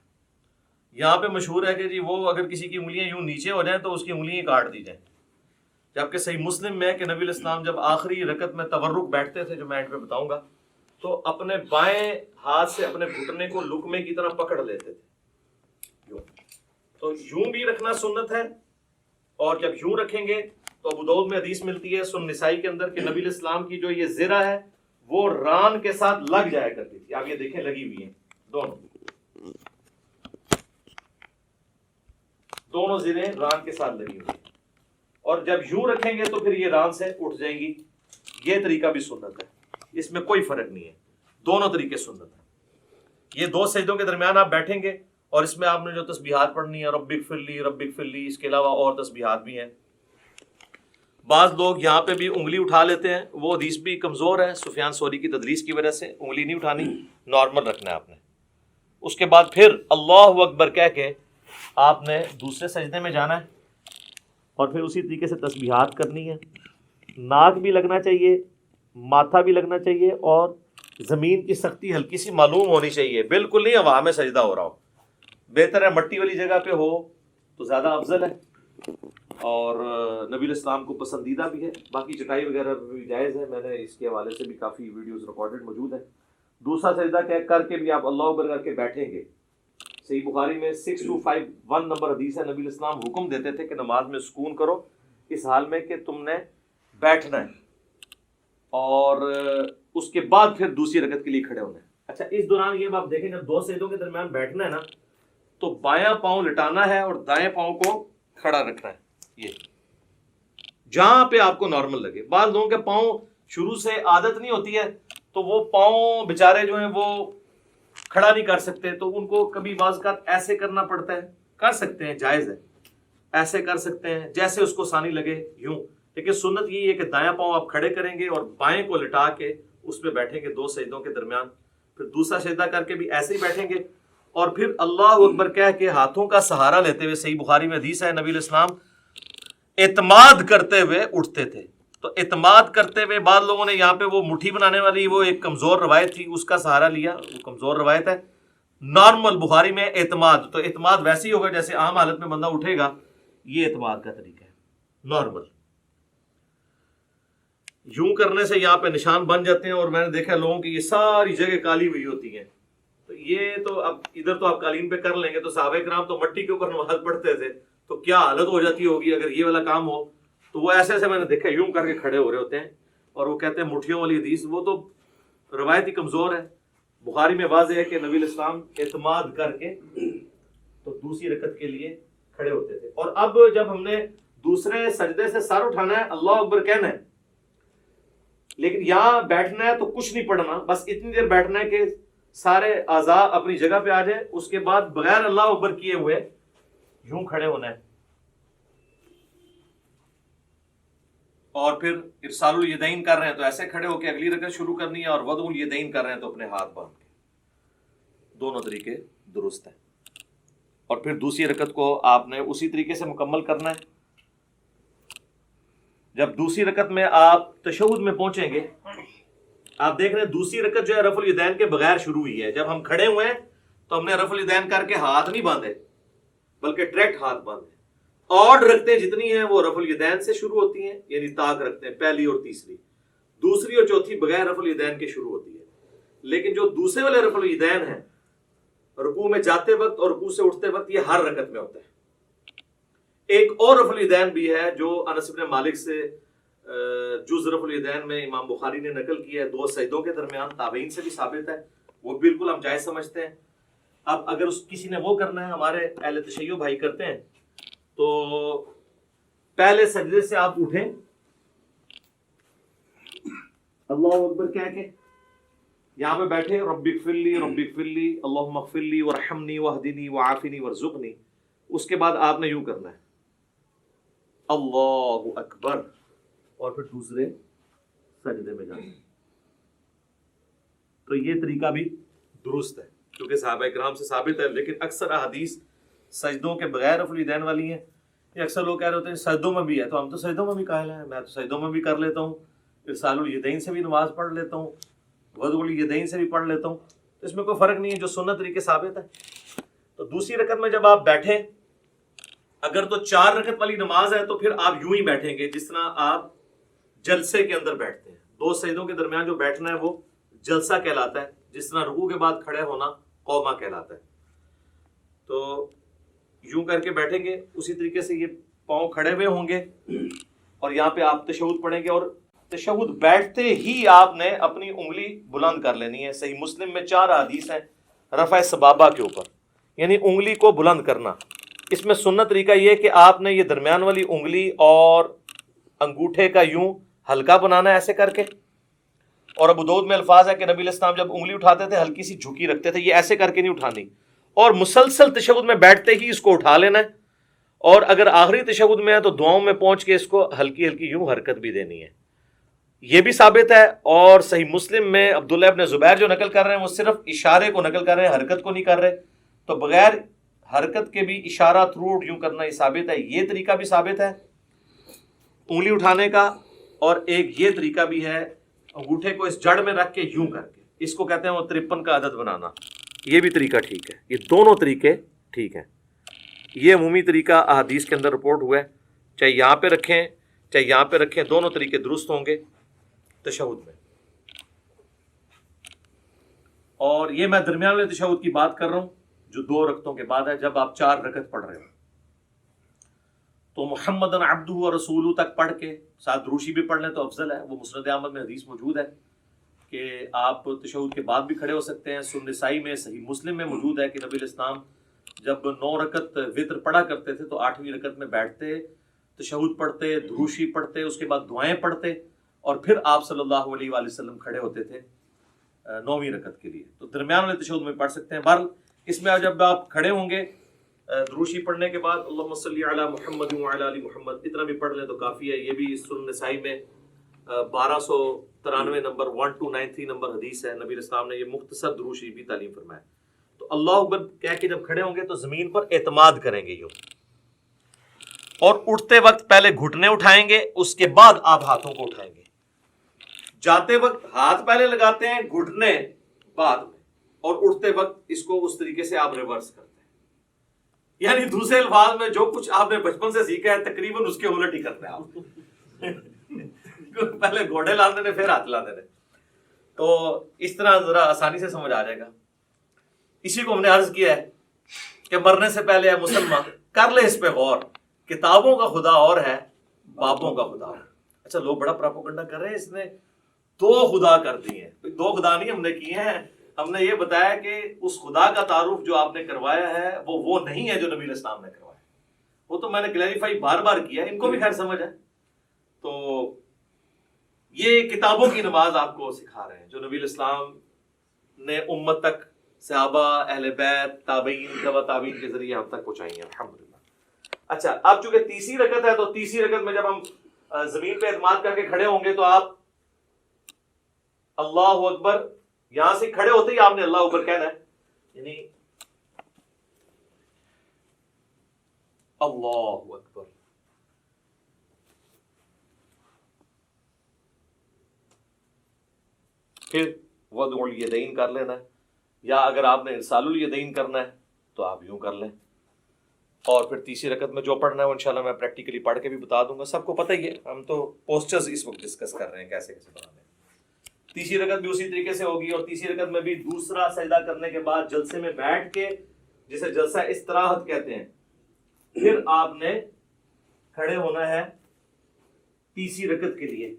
یہاں پہ مشہور ہے کہ جی وہ اگر کسی کی انگلیاں یوں نیچے ہو جائیں تو اس کی انگلیاں کاٹ دی جائیں، جبکہ صحیح مسلم میں کہ نبی علیہ السلام جب آخری رکعت میں تورک بیٹھتے تھے جو میں اینڈ پہ بتاؤں گا، تو اپنے بائیں ہاتھ سے اپنے گھٹنے کو لقمے کی طرح پکڑ لیتے تھے. تو یوں بھی رکھنا سنت ہے، اور جب یوں رکھیں گے تو ابو داؤد میں حدیث ملتی ہے سنن نسائی کے اندر کہ نبی علیہ السلام کی جو یہ زرہ ہے وہ ران کے ساتھ لگ جایا کرتی تھی. آپ یہ دیکھیں لگی ہوئی ہیں دونوں زریں ران کے ساتھ لگی ہوئی ہیں، اور جب یوں رکھیں گے تو پھر یہ ران سے اٹھ جائیں گی. یہ طریقہ بھی سنت ہے، اس میں کوئی فرق نہیں ہے، دونوں طریقے سنت ہیں. یہ دو سجدوں کے درمیان آپ بیٹھیں گے اور اس میں آپ نے جو تسبیحات پڑھنی ہے رب اغفر لی رب اغفر لی، اس کے علاوہ اور تسبیحات بھی ہیں. بعض لوگ یہاں پہ بھی انگلی اٹھا لیتے ہیں، وہ حدیث بھی کمزور ہے، سفیان ثوری کی تدریس کی وجہ سے انگلی نہیں اٹھانی، نارمل رکھنا ہے آپ نے. اس کے بعد پھر اللہ اکبر کہہ کے آپ نے دوسرے سجدے میں جانا ہے اور پھر اسی طریقے سے تسبیحات کرنی ہے. ناک بھی لگنا چاہیے، ماتھا بھی لگنا چاہیے، اور زمین کی سختی ہلکی سی معلوم ہونی چاہیے. بالکل نہیں ہوا میں سجدہ ہو رہا ہو، بہتر ہے مٹی والی جگہ پہ ہو تو زیادہ افضل ہے اور نبی علیہ السلام کو پسندیدہ بھی ہے. باقی چٹائی وغیرہ بھی جائز ہے، میں نے اس کے حوالے سے بھی کافی ویڈیوز ریکارڈڈ موجود ہیں. دوسرا سجدہ کر کے بھی آپ اللہ اکبر کر کے بیٹھیں گے. صحیح بخاری میں 6251 نمبر حدیث ہے، نبی علیہ السلام حکم دیتے تھے کہ نماز میں سکون کرو اس حال میں کہ تم نے بیٹھنا ہے اور اس کے بعد پھر دوسری رکعت کے لیے کھڑے ہونا ہے. اچھا اس دوران یہ آپ دیکھیں جب دو سجدوں کے درمیان بیٹھنا ہے نا تو بایاں پاؤں لٹانا ہے اور دائیں پاؤں کو کھڑا رکھنا ہے. یہ جہاں پہ آپ کو نارمل لگے. بعض لوگوں کے پاؤں شروع سے عادت نہیں ہوتی ہے تو وہ پاؤں بےچارے جو ہیں وہ کھڑا نہیں کر سکتے، تو ان کو کبھی بعض کا ایسے کرنا پڑتا ہے. کر سکتے ہیں، جائز ہے، ایسے کر سکتے ہیں جیسے اس کو آسانی لگے یوں. لیکن سنت یہ ہے کہ دایاں پاؤں آپ کھڑے کریں گے اور بائیں کو لٹا کے اس پہ بیٹھیں گے دو سجدوں کے درمیان. پھر دوسرا سجدہ کر کے بھی ایسے ہی بیٹھیں گے اور پھر اللہ اکبر کہہ کے ہاتھوں کا سہارا لیتے ہوئے، صحیح بخاری میں حدیث ہے نبی علیہ السلام اعتماد کرتے ہوئے اٹھتے تھے. تو اعتماد کرتے ہوئے بعض لوگوں نے یہاں پہ وہ مٹھی بنانے والی وہ ایک کمزور روایت تھی اس کا سہارا لیا، وہ کمزور روایت ہے. نارمل بخاری میں اعتماد، تو اعتماد ویسے ہی ہوگا جیسے عام حالت میں بندہ اٹھے گا، یہ اعتماد کا طریقہ ہے نارمل. یوں کرنے سے یہاں پہ نشان بن جاتے ہیں اور میں نے دیکھا لوگوں کی یہ ساری جگہ کالی ہوئی ہوتی ہیں. تو یہ تو اب ادھر تو آپ قالین پہ کر لیں گے، تو صحابہ کرام تو مٹی کے اوپر نماز پڑھتے تھے، تو کیا حالت ہو جاتی ہوگی اگر یہ والا کام ہو. تو وہ ایسے ایسے میں نے دیکھا یوں کر کے کھڑے ہو رہے ہوتے ہیں اور وہ کہتے ہیں مٹھیوں والی حدیث، وہ تو روایت ہی کمزور ہے. بخاری میں واضح ہے کہ نبی علیہ السلام اعتماد کر کے تو دوسری رکعت کے لیے کھڑے ہوتے تھے. اور اب جب ہم نے دوسرے سجدے سے سر اٹھانا ہے اللہ اکبر کہنا ہے، لیکن یہاں بیٹھنا ہے تو کچھ نہیں پڑھنا، بس اتنی دیر بیٹھنا ہے کہ سارے اعضاء اپنی جگہ پہ آ جائے. اس کے بعد بغیر اللہ اکبر کیے ہوئے یوں کھڑے ہونا ہے اور پھر ارسال الیدین کر رہے ہیں تو ایسے کھڑے ہو کے اگلی رکعت شروع کرنی ہے، اور وضع الیدین کر رہے ہیں تو اپنے ہاتھ باندھ کے. دونوں طریقے درست ہیں. اور پھر دوسری رکعت کو آپ نے اسی طریقے سے مکمل کرنا ہے. جب دوسری رکعت میں آپ تشہد میں پہنچیں گے، آپ دیکھ رہے ہیں دوسری رکعت جو ہے رفع الیدین کے بغیر شروع ہوئی ہے. جب ہم کھڑے ہوئے ہیں تو ہم نے رفع الیدین کر کے ہاتھ نہیں باندھے بلکہ ڈائریکٹ ہاتھ باندھے. اور رکھتے جتنی ہیں وہ رفع الیدین سے شروع ہوتی ہیں، یعنی طاق رکھتے ہیں پہلی اور تیسری. دوسری اور چوتھی بغیر رفع الیدین کے شروع ہوتی ہے. لیکن جو دوسرے والے رفع الیدین ہیں رکوع میں جاتے وقت اور رکوع سے اٹھتے وقت، یہ ہر رکعت میں ہوتا ہے. ایک اور رفع الیدین بھی ہے جو انس بن مالک سے جز رفع الیدین میں امام بخاری نے نقل کیا ہے دو سجدوں کے درمیان، تابعین سے بھی ثابت ہے، وہ بالکل ہم جائز سمجھتے ہیں. اب اگر کسی نے وہ کرنا ہے، ہمارے اہل تشیع بھائی کرتے ہیں، تو پہلے سجدے سے آپ اٹھیں اللہ اکبر کہہ کے یہاں پہ بیٹھے رب اغفر لی رب اغفر لی اللہم اغفر لی وارحمنی واہدنی وعافنی وارزقنی. اس کے بعد آپ نے یوں کرنا ہے اللہ اکبر اور پھر دوسرے سجدے میں جانا ہے. تو یہ طریقہ بھی درست ہے کیونکہ صحابہ کرام سے ثابت ہے. لیکن اکثر احادیث سجدوں کے بغیر رفع الیدین والی ہیں. یہ اکثر لوگ کہہ رہے ہوتے ہیں سجدوں میں بھی ہے، تو ہم تو سجدوں میں بھی قائل ہیں، میں تو سجدوں میں بھی کر لیتا ہوں، ارسال الیدین سے بھی نماز پڑھ لیتا ہوں، وضع الیدین سے بھی پڑھ لیتا ہوں. تو اس میں کوئی فرق نہیں ہے، جو سنت طریقے ثابت ہے. تو دوسری رکعت میں جب آپ بیٹھیں، اگر تو 4 رکعت والی نماز ہے تو پھر آپ یوں ہی بیٹھیں گے جس طرح آپ جلسے کے اندر بیٹھتے ہیں. دو سجدوں کے درمیان جو بیٹھنا ہے وہ جلسہ کہلاتا ہے، جس طرح رکوع کے بعد کھڑے ہونا قومہ کہلاتا ہے. تو یوں کر کے بیٹھیں گے، اسی طریقے سے یہ پاؤں کھڑے ہوئے ہوں گے اور یہاں پہ آپ تشہد پڑھیں گے. اور تشہد بیٹھتے ہی آپ نے اپنی انگلی بلند کر لینی ہے. صحیح مسلم میں 4 حدیث ہیں رفع سبابہ کے اوپر، یعنی انگلی کو بلند کرنا. اس میں سنت طریقہ یہ کہ آپ نے یہ درمیان والی انگلی اور انگوٹھے کا یوں ہلکا بنانا ہے ایسے کر کے. اور ابو داؤد میں الفاظ ہے کہ نبی علیہ السلام جب انگلی اٹھاتے تھے ہلکی سی جھکی رکھتے تھے، یہ ایسے کر کے نہیں اٹھانی، اور مسلسل تشہد میں بیٹھتے ہی اس کو اٹھا لینا ہے. اور اگر آخری تشہد میں ہے تو دعاؤں میں پہنچ کے اس کو ہلکی ہلکی یوں حرکت بھی دینی ہے. یہ بھی ثابت ہے. اور صحیح مسلم میں عبداللہ ابن زبیر جو نقل کر رہے ہیں وہ صرف اشارے کو نقل کر رہے ہیں، حرکت کو نہیں کر رہے. تو بغیر حرکت کے بھی اشارہ تھروٹ یوں کرنا یہ ثابت ہے. یہ طریقہ بھی ثابت ہے انگلی اٹھانے کا. اور ایک یہ طریقہ بھی ہے انگوٹھے کو اس جڑ میں رکھ کے یوں کر کے، اس کو کہتے ہیں وہ 53 کا عدد بنانا. یہ بھی طریقہ ٹھیک ہے. یہ دونوں طریقے ٹھیک ہیں. یہ عمومی طریقہ احادیث کے اندر رپورٹ ہوا ہے، چاہے یہاں پہ رکھیں چاہے یہاں پہ رکھیں، دونوں طریقے درست ہوں گے تشہد میں۔ اور یہ میں درمیان والے تشہد کی بات کر رہا ہوں جو 2 رکعتوں کے بعد ہے۔ جب آپ 4 رکعت پڑھ رہے ہو تو محمدن عبدہ و رسولہ تک پڑھ کے ساتھ دروشی بھی پڑھ لیں تو افضل ہے۔ وہ مسند احمد میں حدیث موجود ہے کہ آپ تشہد کے بعد بھی کھڑے ہو سکتے ہیں۔ سنن نسائی میں، صحیح مسلم میں موجود ہے کہ نبی علیہ السلام جب 9 رکعت وتر پڑھا کرتے تھے تو 8ویں رکعت میں بیٹھتے، تشہد پڑھتے، دروشی پڑھتے، اس کے بعد دعائیں پڑھتے، اور پھر آپ صلی اللہ علیہ وآلہ وسلم کھڑے ہوتے تھے 9ویں رکعت کے لیے۔ تو درمیان والے تشہد میں پڑھ سکتے ہیں۔ بہرحال اس میں جب آپ کھڑے ہوں گے دروشی پڑھنے کے بعد اللہم صلی علی محمد وعلی آل محمد اتنا بھی پڑھ لیں تو کافی ہے۔ یہ بھی سنن نسائی میں 1293 نمبر 1293 نمبر حدیث ہے۔ نبی اسلام نے یہ مختصر دروشی بھی تعلیم فرمایا۔ تو اللہ اکبر کہہ کے جب کھڑے ہوں گے تو زمین پر اعتماد کریں گے یوں، اور اٹھتے وقت پہلے گھٹنے اٹھائیں گے، اس کے بعد آپ ہاتھوں کو اٹھائیں گے۔ جاتے وقت ہاتھ پہلے لگاتے ہیں، گھٹنے بعد میں، اور اٹھتے وقت اس کو اس طریقے سے آپ ریورس کرتے ہیں۔ یعنی دوسرے الفاظ میں جو کچھ آپ نے بچپن سے سیکھا ہے تقریباً اس کے الٹ ہی کرتے ہیں آپ۔ پہلے گھوڑے لاندے نے پھر ہاتھ لاندے نے، تو اس طرح ذرا آسانی سے سمجھ آ جائے گا۔ اسی کو ہم نے عرض کیا ہے کہ مرنے سے پہلے ہے مسلمان کر لے اس پہ غور، کتابوں کا خدا اور ہے، بابوں کا خدا اور ہے۔ اچھا لوگ بڑا پراپوگنڈا کر رہے ہیں اس نے 2 خدا کر دیے ہیں۔ 2 خدا نہیں ہم نے کیے ہیں، ہم نے یہ بتایا کہ اس خدا کا تعارف جو آپ نے کروایا ہے وہ نہیں ہے جو نبی علیہ السلام نے کروایا۔ وہ تو میں نے کلیریفائی بار بار کیا، ان کو بھی خیر سمجھ ہے۔ تو یہ کتابوں کی نماز آپ کو سکھا رہے ہیں جو نبی علیہ السلام نے امت تک، صحابہ، اہل بیت، تابعین، تبع تابعین کے ذریعے ہم تک پہنچائی ہیں الحمدللہ۔ اچھا اب چونکہ تیسری رکعت ہے تو تیسری رکعت میں جب ہم زمین پہ اعتماد کر کے کھڑے ہوں گے تو آپ اللہ اکبر، یہاں سے کھڑے ہوتے ہی آپ نے اللہ اکبر کہنا ہے، یعنی اللہ اکبر۔ پھر وضع الیدین کر لینا ہے، یا اگر آپ نے ارسال الیدین کرنا ہے تو آپ یوں کر لیں۔ اور پھر تیسری رکعت میں جو پڑھنا ہے وہ انشاءاللہ میں پریکٹیکلی پڑھ کے بھی بتا دوں گا، سب کو پتہ ہی ہے، ہم تو پوسچرز اس وقت ڈسکس کر رہے ہیں کیسے کیسے بنانے ہیں۔ تیسری رکعت بھی اسی طریقے سے ہوگی، اور تیسری رکعت میں بھی دوسرا سجدہ کرنے کے بعد جلسے میں بیٹھ کے، جسے جلسہ استراحت کہتے ہیں، پھر آپ نے کھڑے ہونا ہے تیسری رکعت کے لیے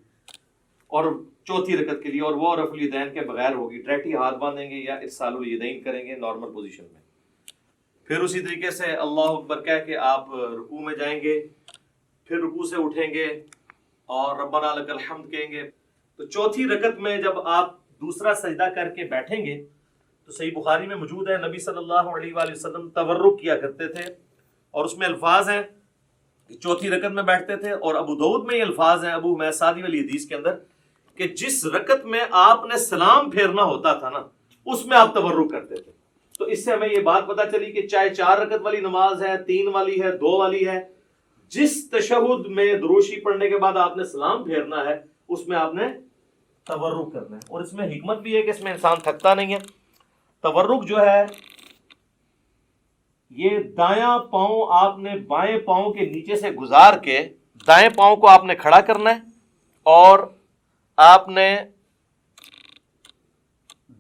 اور چوتھی رکعت کے لیے، اور وہ رفع الیدین کے بغیر ہوگی، ڈائریکٹلی ہاتھ باندھیں گے یا ارسال الیدین کریں گے نارمل پوزیشن میں۔ پھر اسی طریقے سے اللہ اکبر کہہ کے آپ رکوع میں جائیں گے، پھر رکوع سے اٹھیں گے اور ربنا لک الحمد کہیں گے۔ تو چوتھی رکعت میں جب آپ دوسرا سجدہ کر کے بیٹھیں گے تو صحیح بخاری میں موجود ہے نبی صلی اللہ علیہ وآلہ وسلم تورک کیا کرتے تھے، اور اس میں الفاظ ہیں کہ چوتھی رکعت میں بیٹھتے تھے، اور ابو داؤد میں یہ الفاظ ہیں ابو حمید سعدی والی حدیث کے اندر کہ جس رکعت میں آپ نے سلام پھیرنا ہوتا تھا نا اس میں آپ تورک کرتے تھے۔ تو اس سے ہمیں یہ بات پتہ چلی کہ چاہے 4 رکعت والی نماز ہے، 3 والی ہے، 2 والی ہے، جس تشہد میں دروشی پڑھنے کے بعد آپ نے سلام پھیرنا ہے اس میں آپ نے تورک کرنا ہے۔ اور اس میں حکمت بھی ہے کہ اس میں انسان تھکتا نہیں ہے۔ تورک جو ہے یہ دایاں پاؤں آپ نے بائیں پاؤں کے نیچے سے گزار کے دائیں پاؤں کو آپ نے کھڑا کرنا ہے، اور آپ نے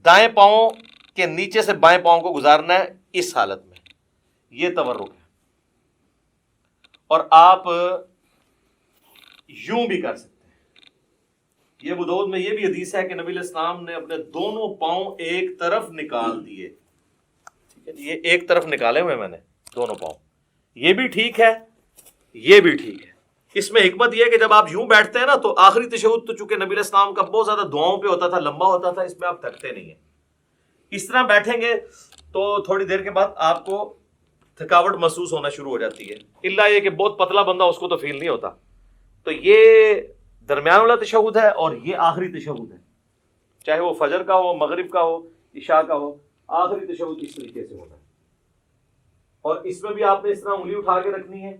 دائیں پاؤں کے نیچے سے بائیں پاؤں کو گزارنا ہے اس حالت میں، یہ تورک ہے۔ اور آپ یوں بھی کر سکتے ہیں۔ یہ ابو داؤد میں یہ بھی حدیث ہے کہ نبی علیہ السلام نے اپنے دونوں پاؤں ایک طرف نکال دیے، ٹھیک ہے، یہ ایک طرف نکالے ہوئے میں نے دونوں پاؤں، یہ بھی ٹھیک ہے، یہ بھی ٹھیک ہے۔ اس میں حکمت یہ ہے کہ جب آپ یوں بیٹھتے ہیں نا تو آخری تشہد تو چونکہ نبی علیہ السلام کا بہت زیادہ دعاؤں پہ ہوتا تھا، لمبا ہوتا تھا، اس میں آپ تھکتے نہیں ہیں۔ اس طرح بیٹھیں گے تو تھوڑی دیر کے بعد آپ کو تھکاوٹ محسوس ہونا شروع ہو جاتی ہے، الا یہ کہ بہت پتلا بندہ اس کو تو فیل نہیں ہوتا۔ تو یہ درمیان والا تشہد ہے اور یہ آخری تشہد ہے، چاہے وہ فجر کا ہو، مغرب کا ہو، عشاء کا ہو، آخری تشہد اس طریقے سے ہونا ہے۔ اور اس میں بھی آپ نے اس طرح انگلی اٹھا کے رکھنی ہے،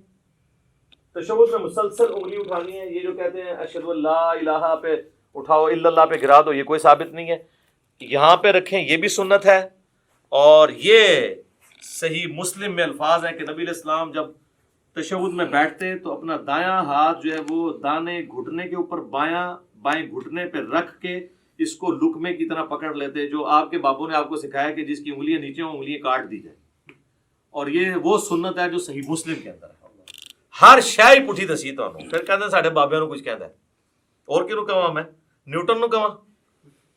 تشہد میں مسلسل انگلی اٹھانی ہے۔ یہ جو کہتے ہیں اشہد ان لا الہ پہ اٹھاؤ، الا اللہ پہ گرا دو، یہ کوئی ثابت نہیں ہے۔ یہاں پہ رکھیں، یہ بھی سنت ہے، اور یہ صحیح مسلم میں الفاظ ہیں کہ نبی علیہ السلام جب تشہد میں بیٹھتے تو اپنا دایاں ہاتھ جو ہے وہ دانے گھٹنے کے اوپر بائیں گھٹنے پہ رکھ کے اس کو لقمے کی طرح پکڑ لیتے، جو آپ کے بابوں نے آپ کو سکھایا کہ جس کی انگلیاں نیچے ہوں انگلیاں کاٹ دی جائے، اور یہ وہ سنت ہے جو صحیح مسلم کے اندر ہے۔ ہر شے پٹھی دسی تانوں، پھر کہتے ہیں ساڈے بابیاں نو کچھ کہندا ہے، اور کینوں کہاں میں نیوٹن نو کہاں،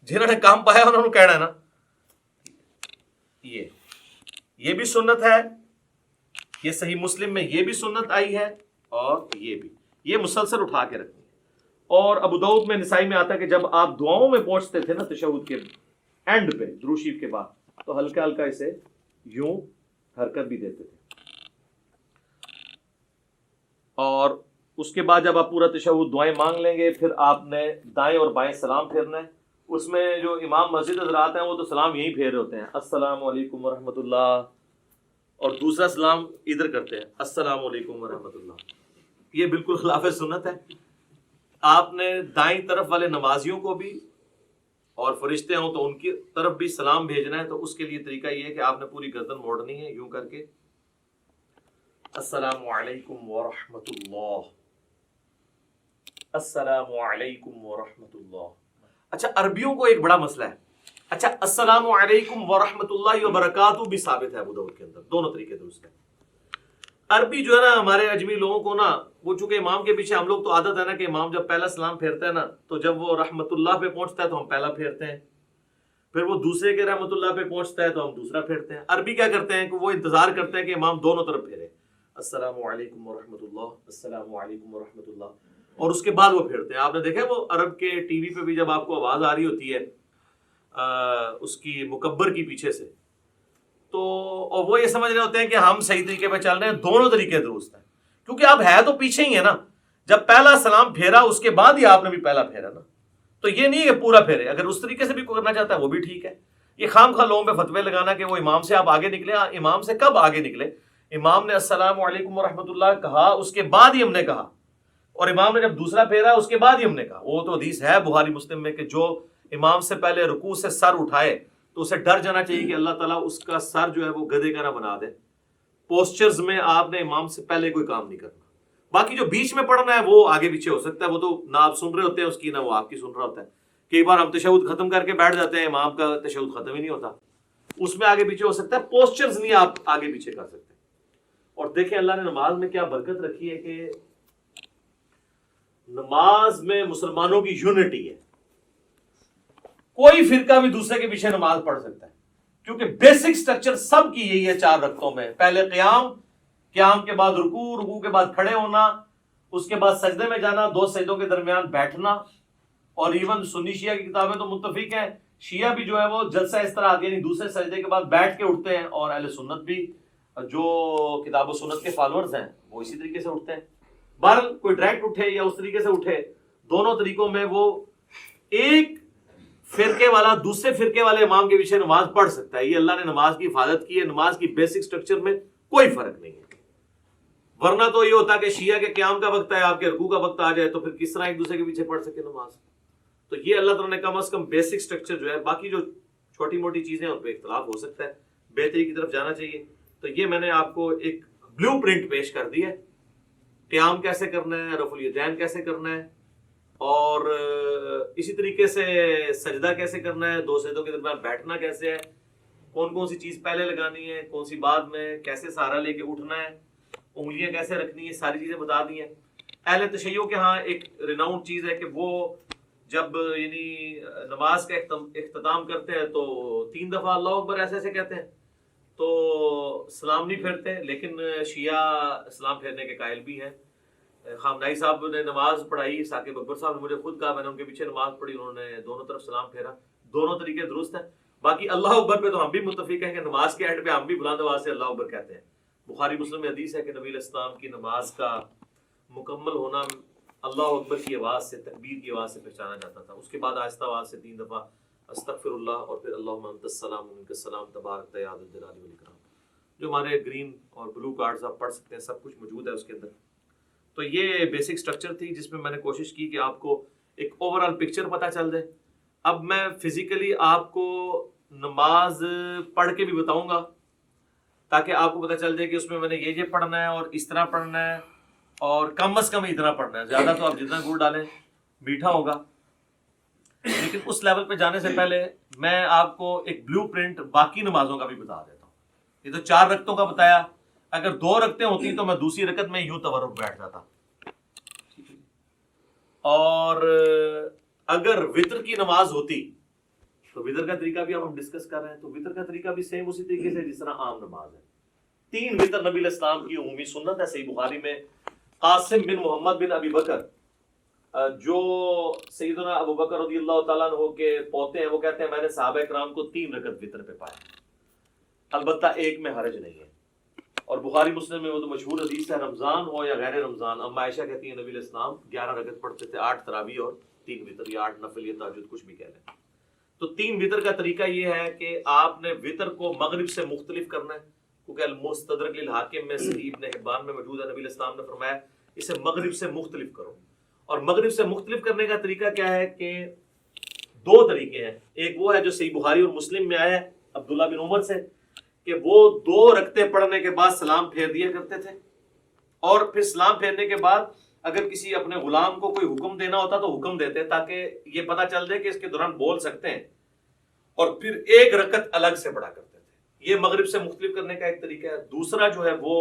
جنہوں نے کام پایا انہوں نے کہنا ہے نا۔ یہ بھی سنت ہے، یہ صحیح مسلم میں یہ بھی سنت آئی ہے، اور یہ بھی، یہ مسلسل اٹھا کے رکھنی ہے۔ اور ابو داؤد میں، نسائی میں آتا ہے کہ جب آپ دعاؤں میں پہنچتے تھے نا تشہد کے اینڈ پہ درود شریف کے بعد، تو ہلکا ہلکا اسے یوں حرکت بھی دیتے تھے، اور اس کے بعد جب آپ پورا تشہد دعائیں مانگ لیں گے، پھر آپ نے دائیں اور بائیں سلام پھیرنا ہے۔ اس میں جو امام مسجد حضرات ہیں وہ تو سلام یہیں پھیر رہے ہوتے ہیں، السلام علیکم ورحمۃ اللہ، اور دوسرا سلام ادھر کرتے ہیں، السلام علیکم ورحمۃ اللہ۔ یہ بالکل خلاف سنت ہے۔ آپ نے دائیں طرف والے نمازیوں کو بھی، اور فرشتے ہوں تو ان کی طرف بھی سلام بھیجنا ہے، تو اس کے لیے طریقہ یہ ہے کہ آپ نے پوری گردن موڑنی ہے یوں کر کے، السلام علیکم ورحمۃ اللہ، السلام علیکم ورحمۃ اللہ۔ اچھا، عربیوں کو ایک بڑا مسئلہ ہے۔ اچھا، السلام علیکم ورحمۃ اللہ وبرکاتہ بھی ثابت ہے ابو داؤد کے اندر، دونوں طریقے درست ہیں۔ عربی جو ہے نا ہمارے اجمی لوگوں کو نا، وہ چونکہ امام کے پیچھے ہم لوگ تو عادت ہے نا کہ امام جب پہلا سلام پھیرتا ہے نا، تو جب وہ رحمت اللہ پہ پہنچتا ہے تو ہم پہلا پھیرتے ہیں، پھر وہ دوسرے کے رحمت اللہ پہ پہنچتا ہے تو ہم دوسرا پھیرتے ہیں۔ عربی کیا کرتے ہیں کہ وہ انتظار کرتے ہیں کہ امام دونوں طرف پھیرے، السلام علیکم ورحمۃ اللہ، السلام علیکم ورحمۃ اللہ، اور اس کے بعد وہ پھیرتے ہیں۔ آپ نے دیکھا وہ عرب کے ٹی وی پہ بھی جب آپ کو آواز آ رہی ہوتی ہے اس کی مکبر کی پیچھے سے، تو اور وہ یہ سمجھ رہے ہوتے ہیں کہ ہم صحیح طریقے پہ چل رہے ہیں، دونوں طریقے درست ہیں، کیونکہ اب ہے تو پیچھے ہی ہے نا۔ جب پہلا سلام پھیرا اس کے بعد ہی آپ نے بھی پہلا پھیرا نا، تو یہ نہیں کہ پورا پھیرے، اگر اس طریقے سے بھی کوئی کرنا چاہتا ہے وہ بھی ٹھیک ہے۔ یہ خام خواہ لوگوں پہ فتوے لگانا کہ وہ امام سے آپ آگے نکلے، امام سے کب آگے نکلے؟ امام نے السلام علیکم ورحمۃ اللہ کہا، اس کے بعد ہی ہم نے کہا، اور امام نے جب دوسرا پھیرا اس کے بعد ہی ہم نے کہا۔ وہ تو حدیث ہے بخاری مسلم میں کہ جو امام سے پہلے رکوع سے سر اٹھائے تو اسے ڈر جانا چاہیے کہ اللہ تعالیٰ اس کا سر جو ہے وہ گدھے کا نہ بنا دے۔ پوسچرز میں آپ نے امام سے پہلے کوئی کام نہیں کرنا۔ باقی جو بیچ میں پڑھنا ہے وہ آگے پیچھے ہو سکتا ہے، وہ تو نہ آپ سن رہے ہوتے ہیں اس کی، نہ وہ آپ کی سن رہا ہوتا ہے۔ کئی بار ہم تشہد ختم کر کے بیٹھ جاتے ہیں، امام کا تشہد ختم ہی نہیں ہوتا، اس میں آگے پیچھے ہو سکتا ہے، پوسچرز نہیں آپ آگے پیچھے کر سکتے۔ اور دیکھیں اللہ نے نماز میں کیا برکت رکھی ہے کہ نماز میں مسلمانوں کی یونٹی ہے، کوئی فرقہ بھی دوسرے کے پیچھے نماز پڑھ سکتا ہے، کیونکہ بیسک سٹرکچر سب کی یہی ہے 4 رکعتوں میں، پہلے قیام کے بعد رکوع کے بعد کھڑے ہونا، اس کے بعد سجدے میں جانا، 2 سجدوں کے درمیان بیٹھنا۔ اور ایون سنی شیعہ کی کتابیں تو متفق ہیں، شیعہ بھی جو ہے وہ جلسہ اس طرح آتی ہے، یعنی دوسرے سجدے کے بعد بیٹھ کے اٹھتے ہیں، اور اہل سنت بھی جو کتاب و سنت کے فالوورز ہیں وہ اسی طریقے سے اٹھتے ہیں۔ بہرحال کوئی ڈائریکٹ اٹھے یا اس طریقے سے اٹھے، دونوں طریقوں میں وہ ایک فرقے والا دوسرے فرقے والے امام کے پیچھے نماز پڑھ سکتا ہے۔ یہ اللہ نے نماز کی حفاظت کی ہے، نماز کی بیسک سٹرکچر میں کوئی فرق نہیں ہے۔ ورنہ تو یہ ہوتا کہ شیعہ کے قیام کا وقت ہے، آپ کے رکوع کا وقت آ جائے تو پھر کس طرح ایک دوسرے کے پیچھے پڑھ سکے نماز؟ تو یہ اللہ تعالیٰ نے کم از کم بیسک سٹرکچر جو ہے، باقی جو چھوٹی موٹی چیزیں ان پہ اختلاف ہو سکتا ہے، بہتری کی طرف جانا چاہیے۔ تو یہ میں نے آپ کو ایک بلیو پرنٹ پیش کر دی ہے، قیام کیسے کرنا ہے، رفع الیدین کیسے کرنا ہے، اور اسی طریقے سے سجدہ کیسے کرنا ہے، 2 سجدوں کے درمیان بیٹھنا کیسے ہے، کون کون سی چیز پہلے لگانی ہے، کون سی بعد میں، کیسے سہارا لے کے اٹھنا ہے، انگلیاں کیسے رکھنی ہے، ساری چیزیں بتا دی ہیں۔ اہل تشیع کے ہاں ایک ریناؤنڈ چیز ہے کہ وہ جب یعنی نماز کا اختتام کرتے ہیں تو 3 دفعہ اللہ اکبر ایسے ایسے کہتے ہیں، تو سلام نہیں پھیرتے، لیکن شیعہ سلام پھیرنے کے قائل بھی ہیں۔ خامنائی صاحب نے نماز پڑھائی، ثاقب اکبر صاحب نے مجھے خود کہا، میں نے ان کے پیچھے نماز پڑھی، انہوں نے دونوں طرف سلام پھیرا، دونوں طریقے درست ہیں۔ باقی اللہ اکبر پہ تو ہم بھی متفق ہیں کہ نماز کے اینڈ پہ ہم بھی بلند آواز سے اللہ اکبر کہتے ہیں۔ بخاری مسلم میں حدیث ہے کہ نبی علیہ السلام کی نماز کا مکمل ہونا اللہ اکبر کی آواز سے، تکبیر کی آواز سے پہچانا جاتا تھا۔ اس کے بعد آہستہ آواز سے 3 دفعہ استغفر اللہ، اور پھر اللہم انت السلام و منک السلام تبارک یا ذا الجلال والاکرام۔ جو ہمارے گرین اور بلو کارڈز آپ پڑھ سکتے ہیں، سب کچھ موجود ہے اس کے اندر۔ تو یہ بیسک سٹرکچر تھی جس میں میں نے کوشش کی کہ آپ کو ایک اوور آل پکچر پتہ چل جائے۔ اب میں فزیکلی آپ کو نماز پڑھ کے بھی بتاؤں گا، تاکہ آپ کو پتہ چل جائے کہ اس میں میں نے یہ پڑھنا ہے اور اس طرح پڑھنا ہے اور کم از کم اتنا پڑھنا ہے. زیادہ تو آپ جتنا گڑ ڈالیں میٹھا ہوگا. لیکن اس لیول پہ جانے سے پہلے میں آپ کو ایک بلو پرنٹ باقی نمازوں کا بھی بتا دیتا ہوں. یہ تو 4 رکعتوں کا بتایا, اگر 2 رکعتیں ہوتی تو میں دوسری رکعت میں یوں تورک بیٹھ جاتا. اور اگر وطر کی نماز ہوتی تو وطر کا طریقہ بھی اب ہم ڈسکس کر رہے ہیں, تو وطر کا طریقہ بھی سیم اسی طریقے سے جس طرح عام نماز ہے. 3 وطر نبی علیہ السلام کی عمومی سنت ہے. صحیح بخاری میں قاسم بن محمد بن ابی بکر جو سیدنا ابو بکر رضی اللہ تعالیٰ عنہ کے پوتے ہیں, وہ کہتے ہیں میں نے صحابہ کرام کو 3 رکعت وطر پہ پایا, البتہ ایک میں حرج نہیں ہے. اور بخاری مسلم میں وہ تو مشہور حدیث ہے, رمضان ہو یا غیر رمضان, اما عائشہ کہتی ہیں نبی علیہ السلام 11 رکعت پڑھتے تھے, 8 تراویح اور 3 وطر, یا 8 نفل یا تہجد کچھ بھی کہہ لیں. تو 3 وطر کا طریقہ یہ ہے کہ آپ نے وطر کو مغرب سے مختلف کرنا ہے, کیونکہ المستدرک للحاکم میں صحیح ابن حبان میں موجود ہے, نبی علیہ السلام نے فرمایا اسے مغرب سے مختلف کرو. اور مغرب سے مختلف کرنے کا طریقہ کیا ہے کہ 2 طریقے ہیں. ایک وہ ہے جو صحیح بخاری اور مسلم میں آیا ہے عبداللہ بن عمر سے, کہ وہ 2 رکعتیں پڑھنے کے بعد سلام پھیر دیا کرتے تھے, اور پھر سلام پھیرنے کے بعد اگر کسی اپنے غلام کو کوئی حکم دینا ہوتا تو حکم دیتے, تاکہ یہ پتہ چل جائے کہ اس کے دوران بول سکتے ہیں, اور پھر 1 رکعت الگ سے پڑھا کرتے تھے. یہ مغرب سے مختلف کرنے کا ایک طریقہ ہے. دوسرا جو ہے وہ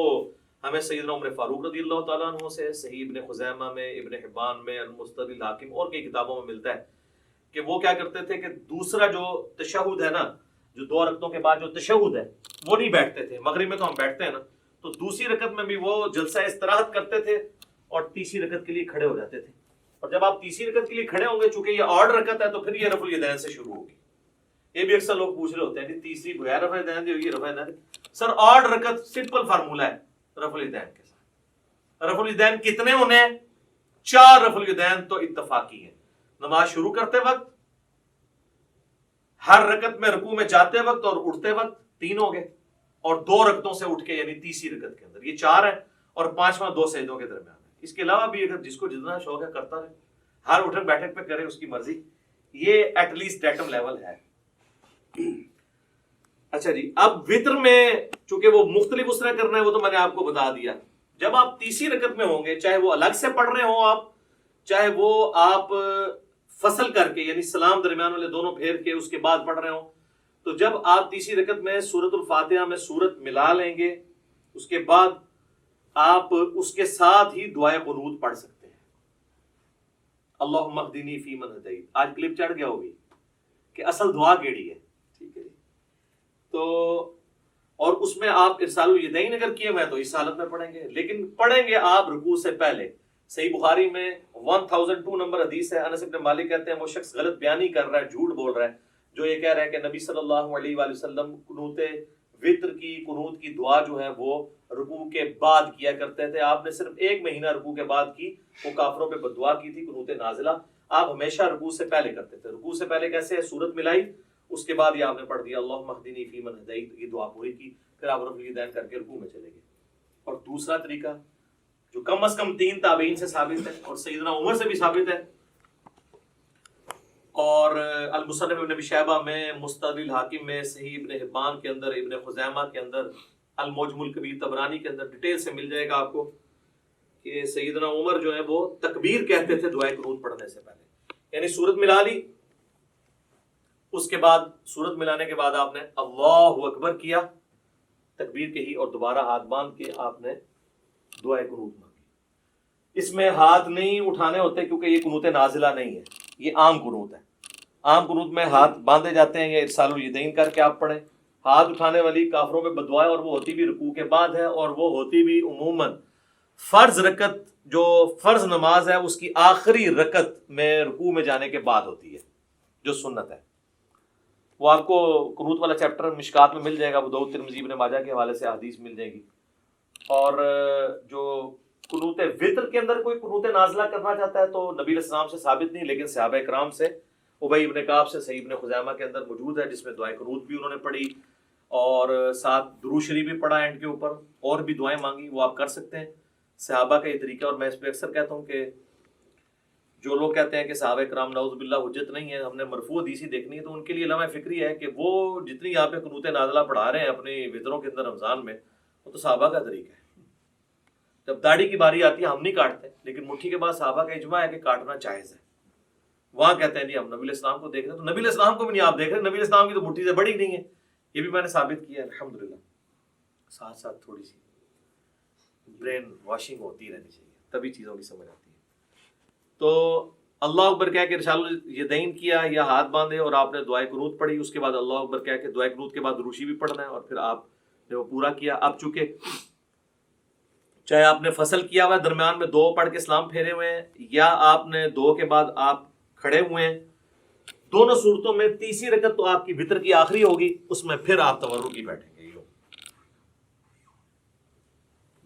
ہمیں سیدنا عمر فاروق رضی اللہ تعالیٰ عنہ سے صحیح ابن خزیمہ میں, ابن حبان میں, المستدرک للحاکم اور کئی کتابوں میں ملتا ہے کہ وہ کیا کرتے تھے کہ دوسرا جو تشہد ہے نا, جو 2 رکعتوں کے بعد جو تشہد ہے وہ نہیں بیٹھتے تھے. مغرب میں تو ہم بیٹھتے ہیں نا, تو دوسری رکعت میں بھی وہ جلسہ استراحت کرتے تھے اور تیسری رکعت کے لیے کھڑے ہو جاتے تھے. اور جب آپ تیسری رکعت کے لیے کھڑے ہوں گے, چونکہ یہ آڈ رکعت ہے, تو پھر یہ رفع الیدین سے شروع ہوگی. یہ بھی اکثر لوگ پوچھ رہے ہوتے ہیں کہ تیسری بغیر رفع الیدین دی ہوگی, رفع الیدین. سر آڈ رکعت سمپل فارمولہ ہے رفع الیدین کے ساتھ. رفع الیدین کتنے ہونے ہیں؟ 4 رفع الیدین تو اتفاقی ہیں. نماز شروع کرتے وقت, ہر رکعت میں رکوع میں جاتے وقت اور اٹھتے وقت 3 ہو گئے, اور 2 رکعتوں سے اٹھ کے یعنی تیسری رکعت کے اندر یہ 4 ہے, اور 5واں 2 سجدوں کے درمیان ہے. اس کے علاوہ بھی اگر جس کو جتنا شوق ہے کرتا رہے, ہر اٹھک بیٹھک پہ کرے, اس کی مرضی. یہ ایٹ لیسٹ ڈیٹم لیول ہے. اچھا جی, اب وطر میں چونکہ وہ مختلف اس طرح کرنا ہے, وہ تو میں نے آپ کو بتا دیا. جب آپ تیسری رکعت میں ہوں گے, چاہے وہ الگ سے پڑھ رہے ہوں آپ, چاہے وہ آپ فصل کر کے یعنی سلام درمیان والے دونوں پھیر کے اس کے بعد پڑھ رہے ہوں, تو جب آپ تیسری رکعت میں سورۃ الفاتحہ میں سورت ملا لیں گے, اس کے بعد آپ اس کے ساتھ ہی دعائے قنوت پڑھ سکتے ہیں. اللہم اہدنی فیمن ہدیت. آج کلپ چڑھ گیا ہوگی کہ اصل دعا کیڑی ہے, ٹھیک ہے جی. تو اور اس میں آپ ارسال الیدین اگر کیے ہوئے تو اس حالت میں پڑھیں گے, لیکن پڑھیں گے آپ رکوع سے پہلے. صحیح بخاری میں 1002 نمبر حدیث ہے, انس بن مالک کہتے ہیں وہ شخص غلط بیانی کر رہا ہے, جھوٹ بول رہا ہے, جو یہ کہہ رہا ہے کہ نبی صلی اللہ علیہ وآلہ وسلم قنوت وطر کی قنوت کی دعا جو ہے وہ رکوع کے بعد کیا کرتے تھے. آپ نے صرف 1 مہینہ رکوع کے بعد کی, وہ کافروں پہ بددعا کی تھی, قنوت نازلہ. آپ ہمیشہ رکوع سے پہلے کرتے تھے. رکوع سے پہلے کیسے؟ سورت ملائی, اس کے بعد یہ آپ نے پڑھ دیا اللہم اہدنی فیمن ہدیت, یہ دعا پوری کی, پھر آپ رفع الیدین کر کے رکوع میں چلے گئے. اور دوسرا طریقہ جو کم از کم 3 تابعین سے ثابت ہے اور سیدنا عمر سے بھی ثابت ہے, اور المصنف ابن ابی شیبہ میں, مستدرک الحاکم میں, صحیح ابن حبان کے اندر, ابن خزیمہ کے اندر, المعجم الکبیر طبرانی کے اندر ڈیٹیل سے مل جائے گا آپ کو کہ سیدنا عمر جو ہے وہ تکبیر کہتے تھے دعائے قنوت پڑھنے سے پہلے. یعنی سورت ملا لی, اس کے بعد سورت ملانے کے بعد آپ نے اللہ اکبر کیا, تکبیر کہی, اور دوبارہ ہاتھ باندھ کے آپ نے دعائے قنوت مانگی. اس میں ہاتھ نہیں اٹھانے ہوتے کیونکہ یہ قنوت نازلہ نہیں ہے, یہ عام قنوت ہے. عام قنوت میں ہاتھ باندھے جاتے ہیں یا ارسال الیدین کر کے آپ پڑھیں. ہاتھ اٹھانے والی کافروں پہ بددعا ہے, اور وہ ہوتی بھی رکوع کے بعد ہے, اور وہ ہوتی بھی عموماً فرض رکعت جو فرض نماز ہے اس کی آخری رکعت میں رکوع میں جانے کے بعد ہوتی ہے, جو سنت ہے. وہ آپ کو قنوت والا چیپٹر مشکات میں مل جائے گا, ابو داؤد ترمذی ابن ماجہ کے حوالے سے حدیث مل جائے گی. اور جو قنوت وطر کے اندر کوئی قنوت نازلہ کرنا چاہتا ہے تو نبی علیہ السلام سے ثابت نہیں, لیکن صحابہ کرام سے, ابی ابن کعب سے, صحیح ابن خزیمہ کے اندر موجود ہے, جس میں دعائے قنوت بھی انہوں نے پڑھی اور ساتھ درود شریف بھی پڑھا اینڈ کے اوپر, اور بھی دعائیں مانگی. وہ آپ کر سکتے ہیں, صحابہ کا یہ طریقہ. اور میں اس پہ اکثر کہتا ہوں کہ جو لوگ کہتے ہیں کہ صحابہ کرام نعوذ باللہ حجت نہیں ہے، ہم نے مرفوع حدیث ہی دیکھنی ہے، تو ان کے لیے لمحہ فکری ہے کہ وہ جتنی یہاں پہ قنوت نازلہ پڑھا رہے ہیں اپنی وطروں کے اندر رمضان میں، وہ تو صحابہ کا طریقہ ہے۔ جب داڑھی کی باری آتی ہے ہم نہیں کاٹتے، لیکن مٹھی کے بعد صحابہ کا اجماع ہے کہ کاٹنا جائز ہے۔ وہاں کہتے ہیں نہیں ہم نبی علیہ السلام کو دیکھ رہے ہیں، تو نبی علیہ السلام کو بھی نہیں آپ دیکھ رہے، نبی علیہ السلام کی تو مٹھی سے بڑی نہیں ہے، یہ بھی میں نے ثابت کیا ہے الحمدللہ۔ ساتھ ساتھ تھوڑی سی برین واشنگ ہوتی رہنی چاہیے، تبھی چیزوں کی سمجھ آتی ہے۔ تو اللہ اکبر کہہ کے ارسال الیدین کیا یا ہاتھ باندھے اور آپ نے دعائے قنوت پڑھی، اس کے بعد اللہ اکبر کہہ کے دعائے قنوت کے بعد روشی بھی پڑھنا ہے، اور پھر آپ نے وہ پورا کیا۔ اب چونکہ چاہے آپ نے فصل کیا ہوا ہے، درمیان میں دو پڑھ کے سلام پھیرے ہوئے ہیں، یا آپ نے دو کے بعد آپ کھڑے ہوئے ہیں، دونوں صورتوں میں تیسری رکعت تو آپ کی وتر کی آخری ہوگی، اس میں پھر آپ تورکی بیٹھیں گے۔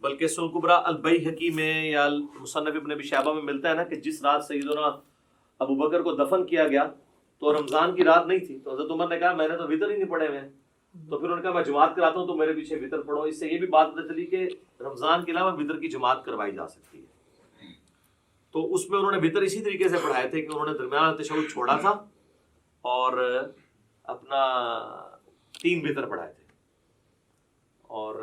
بلکہ سنن کبریٰ البیہقی میں یا مصنف ابن ابی شیبہ میں ملتا ہے نا کہ جس رات سیدنا ابو بکر کو دفن کیا گیا تو رمضان کی رات نہیں تھی، تو حضرت عمر نے کہا میں نے تو وتر ہی نہیں پڑھے ہوئے ہیں، تو پھر انہوں نے کہا میں جماعت کراتا ہوں تو میرے پیچھے وتر پڑھو۔ اس سے یہ بھی بات پتہ چلی کہ رمضان کے علاوہ وتر کی جماعت کروائی جا سکتی ہے۔ تو اس میں انہوں نے وتر اسی طریقے سے پڑھائے تھے کہ انہوں نے درمیان تشہد چھوڑا تھا اور اپنا 3 وتر پڑھائے تھے۔ اور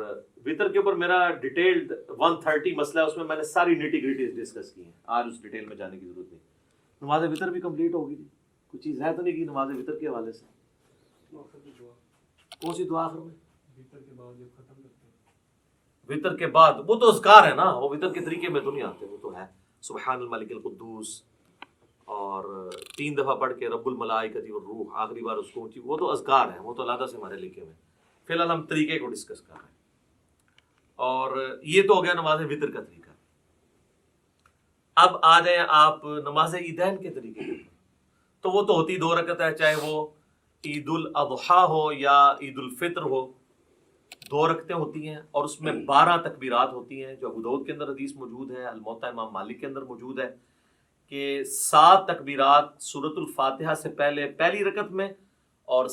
وتر کے اوپر میرا ڈیٹیلڈ 130 مسئلہ ہے، اس میں میں نے ساری نیٹی گریٹیز ڈسکس کی ہیں، آج اس ڈیٹیل میں جانے کی ضرورت نہیں۔ نماز وتر بھی کمپلیٹ ہوگی تھی، کوئی چیز ہے تو نہیں کی نماز وتر کے حوالے سے؟ کون سی دعا آخر میں؟ وتر کے بعد جب ختم کرتے ہیں، وتر کے بعد وہ تو اذکار ہے نا، وہ وتر کے طریقے میں تو نہیں آتے، وہ تو ہے سبحان الملک القدوس اور 3 دفعہ پڑھ کے رب الملائکۃ والروح آخری بار اس کو اونچی، وہ تو اذکار ہیں، وہ تو علیحدہ سے ہمارے لکھے ہوئے ہیں۔ فی الحال ہم طریقے کو ڈسکس کر رہے ہیں، اور یہ تو ہو گیا نماز وتر کا طریقہ۔ اب آ جائیں آپ نماز عیدین کے طریقے کے، تو وہ تو ہوتی 2 رکعت ہے، چاہے وہ عید الاضحیٰ ہو یا عید الفطر ہو، 2 رکعتیں ہوتی ہیں، اور اس میں 12 تکبیرات ہوتی ہیں، جو ابو داؤد کے اندر حدیث موجود ہے، الموطا امام مالک کے اندر موجود ہے کہ 7 تکبیرات سورۃ الفاتحہ سے پہلے پہلی رکعت میں، اور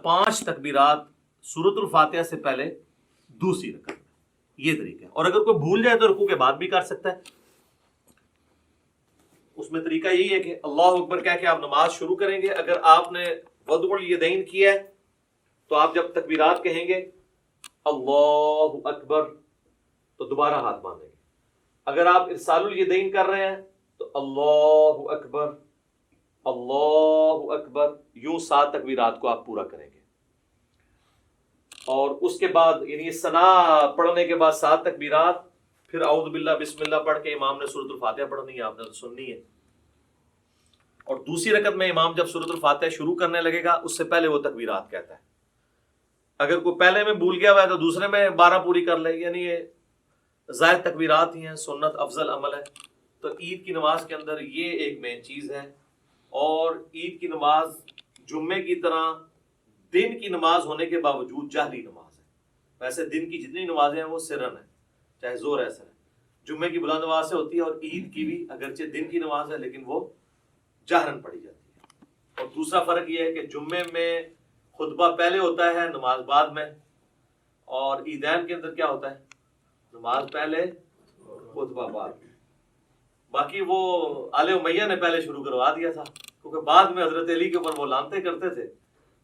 5 تکبیرات سورۃ الفاتحہ سے پہلے دوسری رکعت میں۔ یہ طریقہ ہے، اور اگر کوئی بھول جائے تو رکوع کے بعد بھی کر سکتا ہے۔ اس میں طریقہ یہی ہے کہ اللہ اکبر کہہ کے آپ نماز شروع کریں گے۔ اگر آپ نے وضع الیدین کیا ہے تو آپ جب تکبیرات کہیں گے اللہ اکبر تو دوبارہ ہاتھ باندھیں گے۔ اگر آپ ارسال الیدین کر رہے ہیں تو اللہ اکبر اللہ اکبر، یوں 7 تکبیرات کو آپ پورا کریں گے، اور اس کے بعد یعنی ثنا پڑھنے کے بعد 7 تکبیرات، پھر اعوذ باللہ بسم اللہ پڑھ کے امام نے سورۃ الفاتحہ پڑھنی ہے، آپ نے سننی ہے، اور دوسری رکعت میں امام جب سورۃ الفاتحہ شروع کرنے لگے گا اس سے پہلے وہ تکبیرات کہتا ہے۔ اگر کوئی پہلے میں بھول گیا ہوا ہے تو دوسرے میں 12 پوری کر لے، یعنی یہ زائد تکبیرات ہی ہیں، سنت افضل عمل ہے۔ تو عید کی نماز کے اندر یہ ایک مین چیز ہے، اور عید کی نماز جمعے کی طرح دن کی نماز ہونے کے باوجود جہری نماز ہے۔ ویسے دن کی جتنی نمازیں ہیں وہ سرن ہے، چاہے زور ایسا ہے، جمعے کی بلند نماز سے ہوتی ہے، اور عید کی بھی اگرچہ دن کی نماز ہے لیکن وہ جہرن پڑھی جاتی ہے۔ اور دوسرا فرق یہ ہے کہ جمعے میں خطبہ پہلے ہوتا ہے، نماز بعد میں، اور عیدین کے اندر کیا ہوتا ہے؟ نماز پہلے خطبہ بعد۔ باقی وہ آل امیہ نے پہلے شروع کروا دیا تھا، کیونکہ بعد میں حضرت علی کے اوپر وہ لانتے کرتے تھے،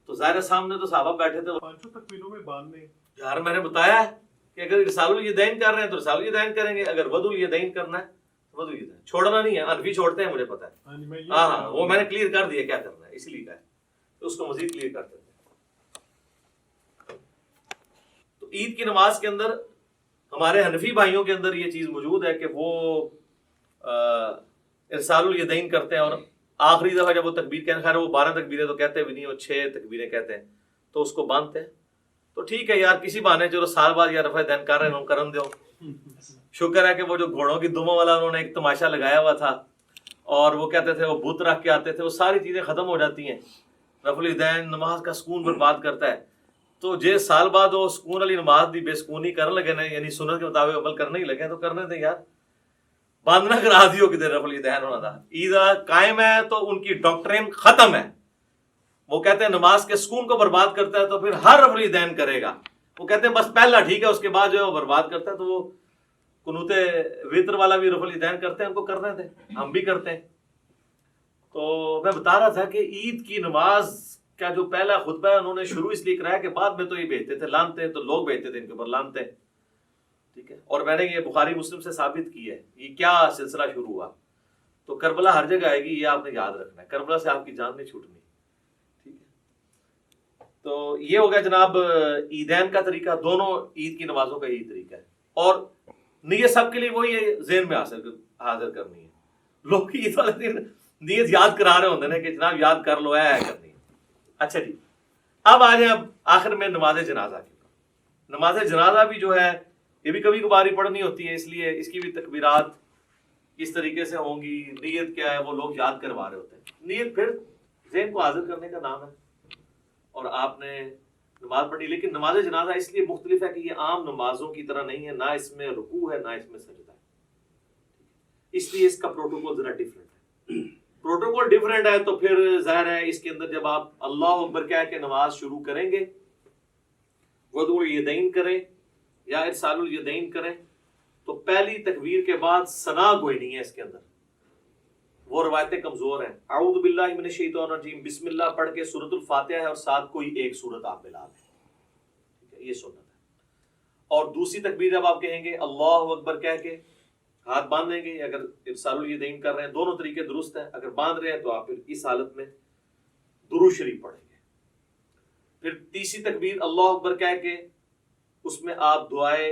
تو ظاہر سامنے تو صحابہ بیٹھے تھے 5 تکبیروں میں باندھنے۔ یار میں نے بتایا ہے کہ اگر ارسال الیدین کر رہے ہیں تو ارسال الیدین کریں گے، اگر وضع الیدین کرنا ہے تو وضع الیدین، چھوڑنا نہیں ہے، حنفی چھوڑتے ہیں مجھے پتا ہے، ہاں وہ میں نے کلیئر کر دیا کیا کرنا ہے، اسی لیے کہا ہے تو اس کو مزید کلیئر کرتے ہیں۔ تو عید کی نماز کے اندر ہمارے حنفی بھائیوں کے اندر یہ چیز موجود ہے کہ وہ ارسال الیدین کرتے ہیں، اور آخری دفعہ جب وہ تکبیر کہتے ہیں، خیر وہ 12 تکبیریں تو کہتے بھی نہیں، وہ 6 تکبیریں کہتے ہیں، تو اس کو باندھتے ہیں۔ تو ٹھیک ہے یار، کسی بہانے چلو سال بعد یا رفع دین کر رہے ہیں کرن دو، شکر ہے کہ وہ جو گھوڑوں کی دموں والا انہوں نے ایک تماشا لگایا ہوا تھا، اور وہ کہتے تھے وہ بت رکھ کے آتے تھے، وہ ساری چیزیں ختم ہو جاتی ہیں۔ رفع الیدین نماز کا سکون برباد کرتا ہے، تو جے سال بعد وہ سکون والی نماز دی بے سکونی کرنے لگے نا، یعنی سنت کے مطابق عمل کرنے ہی لگے، تو کرنے تھے یار، باندھنا کرا دیو کدھر رفع الیدین ہونا تھا۔ عید قائم ہے تو ان کی ڈاکٹرین ختم ہے، وہ کہتے ہیں نماز کے سکون کو برباد کرتا ہے تو پھر ہر رفع الیدین کرے گا، وہ کہتے ہیں بس پہلا ٹھیک ہے، اس کے بعد جو ہے وہ برباد کرتا ہے۔ تو وہ قنوت وتر والا بھی رفع الیدین کرتے ہیں، ان کو کرنے تھے، ہم بھی کرتے ہیں، تو میں بتا رہا تھا کہ عید کی نماز کا جو پہلا خطبہ ہے انہوں نے شروع اس لیے کرایا کہ بعد میں تو یہ بھیجتے تھے لانتے، تو لوگ بھیجتے تھے ان کے اوپر لانتے، ٹھیک ہے، اور میں نے یہ بخاری مسلم سے ثابت کی ہے یہ کیا سلسلہ شروع ہوا. تو کربلا ہر جگہ آئے گی، یہ آپ نے یاد رکھنا ہے، کربلا سے آپ کی جان نہیں چھوٹنی، ٹھیک ہے. تو یہ ہو گیا جناب عیدین کا طریقہ، دونوں عید کی نمازوں کا یہی طریقہ ہے. اور نیت سب کے لیے وہی ہے، ذہن میں حاضر کرنی ہے. لوگ عید والے دن نیت یاد کرا رہے ہوتے ہیں کہ جناب یاد کر لو ہے کرنی ہے. اچھا جی، اب آ جائیں اب آخر میں نماز جنازہ کی. نماز جنازہ بھی جو ہے یہ بھی کبھی کبھار ہی پڑھنی ہوتی ہے، اس لیے اس کی بھی تکبیرات کس طریقے سے ہوں گی، نیت کیا ہے وہ لوگ یاد کروا رہے ہوتے ہیں. نیت پھر ذہن کو حاضر کرنے کا نام ہے اور آپ نے نماز پڑھی. لیکن نماز جنازہ اس لیے مختلف ہے کہ یہ عام نمازوں کی طرح نہیں ہے، نہ اس میں رکوع ہے نہ اس میں سجدہ ہے، اس لیے اس کا پروٹوکول ذرا ڈیفرنٹ ہے. پروٹوکول ڈیفرنٹ ہے تو پھر ظاہر ہے اس کے اندر جب آپ اللہ اکبر کہہ کے نماز شروع کریں گے، وضع الیدین کریں یا ارسال الیدین کریں، تو پہلی تکبیر کے بعد ثنا گوئی نہیں ہے اس کے اندر. وہ روایتیں کمزور ہیں. اعوذ باللہ من الشیطان الرجیم، بسم اللہ پڑھ کے سورۃ الفاتحہ ہے اور ساتھ کوئی ایک سورت آپ ملا لیں، یہ سنت ہے. اور دوسری تکبیر جب آپ کہیں گے اللہ اکبر کہہ کے ہاتھ باندھ لیں گے، اگر ارسال الیدین کر رہے ہیں دونوں طریقے درست ہیں، اگر باندھ رہے ہیں تو آپ پھر اس حالت میں درود شریف پڑھیں گے. پھر تیسری تکبیر اللہ اکبر کہہ کے اس میں آپ دعائے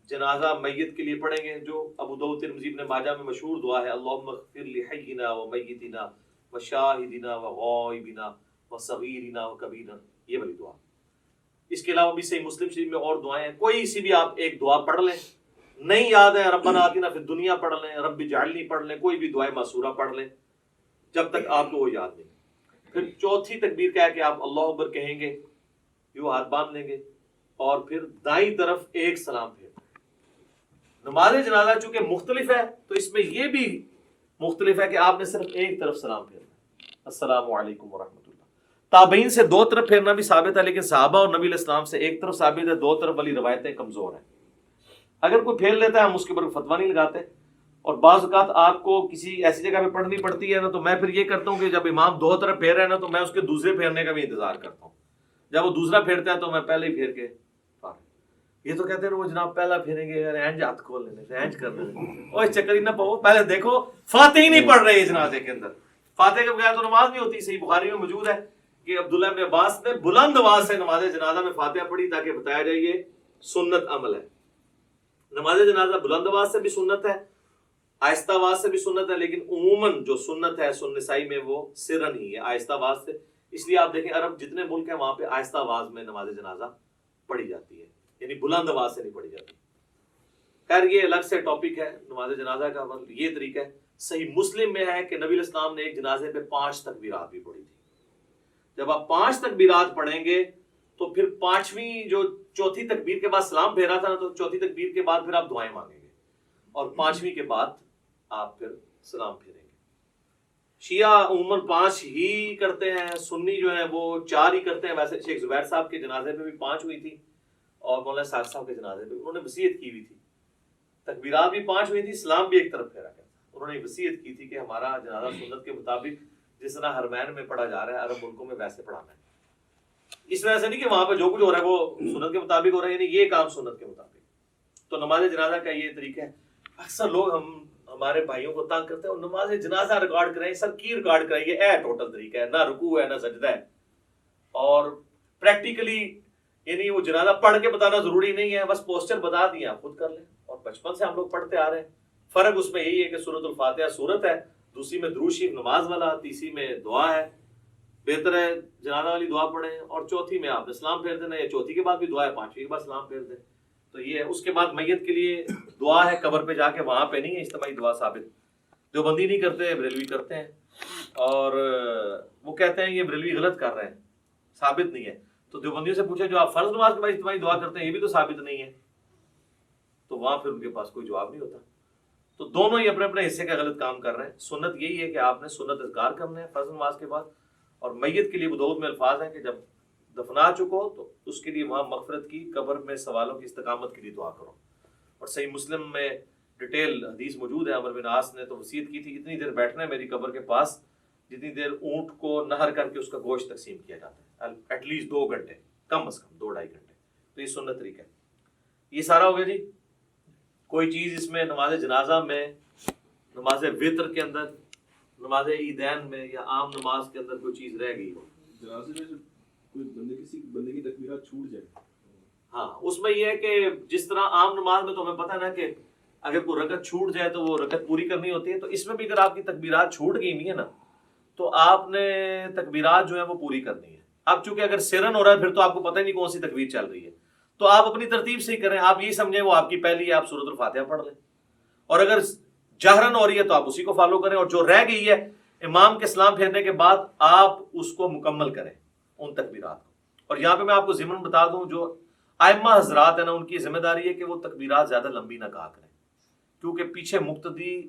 جنازہ میت کے لیے پڑھیں گے، جو ابو داؤد ترمذی ابن ماجہ میں مشہور دعا ہے، اللہم اغفر لحینا و میتنا و شاہدنا و غائبنا و صغیرنا و کبیرنا، یہ والی دعا. اس کے علاوہ بھی صحیح مسلم شریف میں اور دعائیں ہیں، کوئی سی بھی آپ ایک دعا پڑھ لیں. نہیں یاد ہے ربنا آتنا فی الدنیا پڑھ لیں، رب اجعلنی پڑھ لیں، کوئی بھی دعائے معصورہ پڑھ لیں جب تک آپ کو وہ یاد نہیں. پھر چوتھی تکبیر کہہ کے آپ اللہ اکبر کہیں گے، یوں ہاتھ باندھ لیں گے اور پھر دائیں طرف ایک سلام پھیر. نماز جنازہ چونکہ مختلف ہے تو اس میں یہ بھی مختلف ہے کہ آپ نے صرف ایک طرف سلام پھیرنا، السلام علیکم ورحمۃ اللہ. تابعین سے دو طرف پھیرنا بھی ثابت ہے، لیکن صحابہ اور نبی علیہ السلام سے ایک طرف ثابت ہے، دو طرف والی روایتیں کمزور ہیں. اگر کوئی پھیر لیتا ہے ہم اس کے اوپر فتویٰ نہیں لگاتے. اور بعض اوقات آپ کو کسی ایسی جگہ پہ پڑھنی پڑتی ہے نا، تو میں پھر یہ کرتا ہوں کہ جب امام دو طرف پھیر رہے ہیں نا تو میں اس کے دوسرے پھیرنے کا بھی انتظار کرتا ہوں. جب وہ دوسرا پھیرتا ہے تو میں پہلے ہی پھیر کے. یہ تو کہتے ہیں وہ جناب پہلا پھیریں گے، رینج ہاتھ کھول لینے، رینج کر لینے، اور چکر ہی نہ پاؤ، پہلے دیکھو فاتح ہی نہیں پڑھ رہے جنازے کے اندر. فاتح کے بغیر تو نماز نہیں ہوتی. صحیح بخاری میں موجود ہے کہ عبداللہ بن عباس نے بلند آواز سے نماز جنازہ میں فاتحہ پڑھی تاکہ بتایا جائے یہ سنت عمل ہے. نماز جنازہ بلند آواز سے بھی سنت ہے، آہستہ آواز سے بھی سنت ہے، لیکن عموماً جو سنت ہے سنن نسائی میں وہ سرن ہی ہے، آہستہ آواز سے. اس لیے آپ دیکھیں عرب جتنے ملک ہیں وہاں پہ آہستہ آواز میں نماز جنازہ پڑھی جاتی ہے، یعنی بلند آواز سے نہیں پڑھی جاتی. خیر یہ الگ سے ٹاپک ہے نماز جنازہ کا. یہ طریقہ ہے. صحیح مسلم میں ہے کہ نبی علیہ السلام نے ایک جنازے پہ 5 تکبیرات بھی پڑھی تھی. جب آپ 5 تکبیرات پڑھیں گے تو پھر پانچویں جو چوتھی تکبیر کے بعد سلام پھیرا تھا نا، تو چوتھی تکبیر کے بعد پھر آپ دعائیں مانگیں گے اور پانچویں کے بعد آپ پھر سلام پھیریں گے. شیعہ عموماً 5 ہی کرتے ہیں، سنی جو ہیں وہ 4 ہی کرتے ہیں. ویسے شیخ زبیر صاحب کے جنازے پہ بھی 5 ہوئی تھی اور مولانا سعد صاحب کے جنازے پہ انہوں نے وصیت کی ہوئی تھی، تکبیرات بھی 5 ہوئی تھی، سلام بھی ایک طرف پھیرا کرتا. انہوں نے وصیت کی تھی کہ ہمارا جنازہ سنت کے مطابق جس طرح حرمین میں پڑھا جا رہا ہے عرب ملکوں میں ویسے پڑھانا ہے. اس وجہ سے نہیں کہ وہاں پہ جو کچھ ہو رہا ہے وہ سنت کے مطابق ہو رہا ہے، یعنی یہ کام سنت کے مطابق. تو نماز جنازہ کا یہ طریقہ ہے. اکثر لوگ ہمارے بھائیوں کو تنگ کرتے ہیں اور نماز جنازہ ریکارڈ کریں. سر کی ریکارڈ کریں؟ یہ ہے ٹوٹل طریقہ ہے، نہ رکوع ہے نہ سجدہ ہے. اور پریکٹیکلی یعنی وہ جنازہ پڑھ کے بتانا ضروری نہیں ہے، بس پوسچر بتا دیا آپ خود کر لیں. اور بچپن سے ہم لوگ پڑھتے آ رہے ہیں. فرق اس میں یہی ہے کہ سورۃ الفاتحہ سورت ہے، دوسری میں درود شریف نماز والا، تیسری میں دعا ہے. بہتر ہے جنازہ والی دعا پڑھیں اور چوتھی میں آپ نے سلام پھیر دینا، یا چوتھی کے بعد بھی دعا ہے، پانچویں کے بعد سلام پھیر دیں. تو یہ ہے. اس کے بعد میت کے لیے دعا ہے، قبر پہ جا کے وہاں پہ نہیں ہے اجتماعی دعا ثابت. جو بندی نہیں کرتے، بریلوی کرتے ہیں اور وہ کہتے ہیں یہ بریلوی غلط کر رہے ہیں، ثابت نہیں ہے. تو دیوبندیوں سے پوچھے جو آپ فرض نماز کے بعد اجتماعی دعا کرتے ہیں یہ بھی تو ثابت نہیں ہے، تو وہاں پھر ان کے پاس کوئی جواب نہیں ہوتا. تو دونوں ہی اپنے اپنے حصے کا غلط کام کر رہے ہیں. سنت یہی ہے کہ آپ نے سنت اذکار کرنے ہیں فرض نماز کے بعد. اور میت کے لیے ابو داؤد میں الفاظ ہیں کہ جب دفنا چکو تو اس کے لیے وہاں مغفرت کی، قبر میں سوالوں کی استقامت کے لیے دعا کرو. اور صحیح مسلم میں ڈیٹیل حدیث موجود ہے. عمر بن عاص نے تو وصیت کی تھی اتنی دیر بیٹھنا ہے میری قبر کے پاس جتنی دیر اونٹ کو نہر کر کے اس کا گوشت تقسیم کیا جاتا ہے، ایٹ لیسٹ 2 گھنٹے، کم از کم 2-2.5 گھنٹے. تو یہ سنت طریقہ ہے. یہ سارا ہو گیا جی. کوئی چیز اس میں نماز جنازہ میں، نماز وطر کے اندر، نماز عیدین میں یا عام نماز کے اندر کوئی چیز رہ گئی ہو؟ جنازے میں کوئی کسی بندے کی تکبیرات چھوٹ جائے، ہاں اس میں یہ ہے کہ جس طرح عام نماز میں تو ہمیں پتہ ہے نا کہ اگر کوئی رکعت چھوٹ جائے تو وہ رکعت پوری کرنی ہوتی ہے، تو اس میں بھی اگر آپ کی تکبیرات چھوٹ گئی نہیں ہے نا تو آپ نے تکبیرات جو ہے وہ پوری کرنی ہے. اب چونکہ اگر سرن ہو رہا ہے پھر تو آپ کو پتہ ہی نہیں کون سی تکبیر چل رہی ہے، تو آپ اپنی ترتیب سے ہی کریں. آپ یہ سمجھیں وہ آپ کی پہلی ہے، آپ سورۃ الفاتحہ پڑھ لیں، اور اگر جہرن ہو رہی ہے تو آپ اسی کو فالو کریں، اور جو رہ گئی ہے امام کے سلام پھیرنے کے بعد آپ اس کو مکمل کریں ان تکبیرات کو. اور یہاں پہ میں آپ کو ضمن بتا دوں، جو ائمہ حضرات ہیں نا ان کی ذمہ داری ہے کہ وہ تکبیرات زیادہ لمبی نہ کہا کریں، کیونکہ پیچھے مقتدی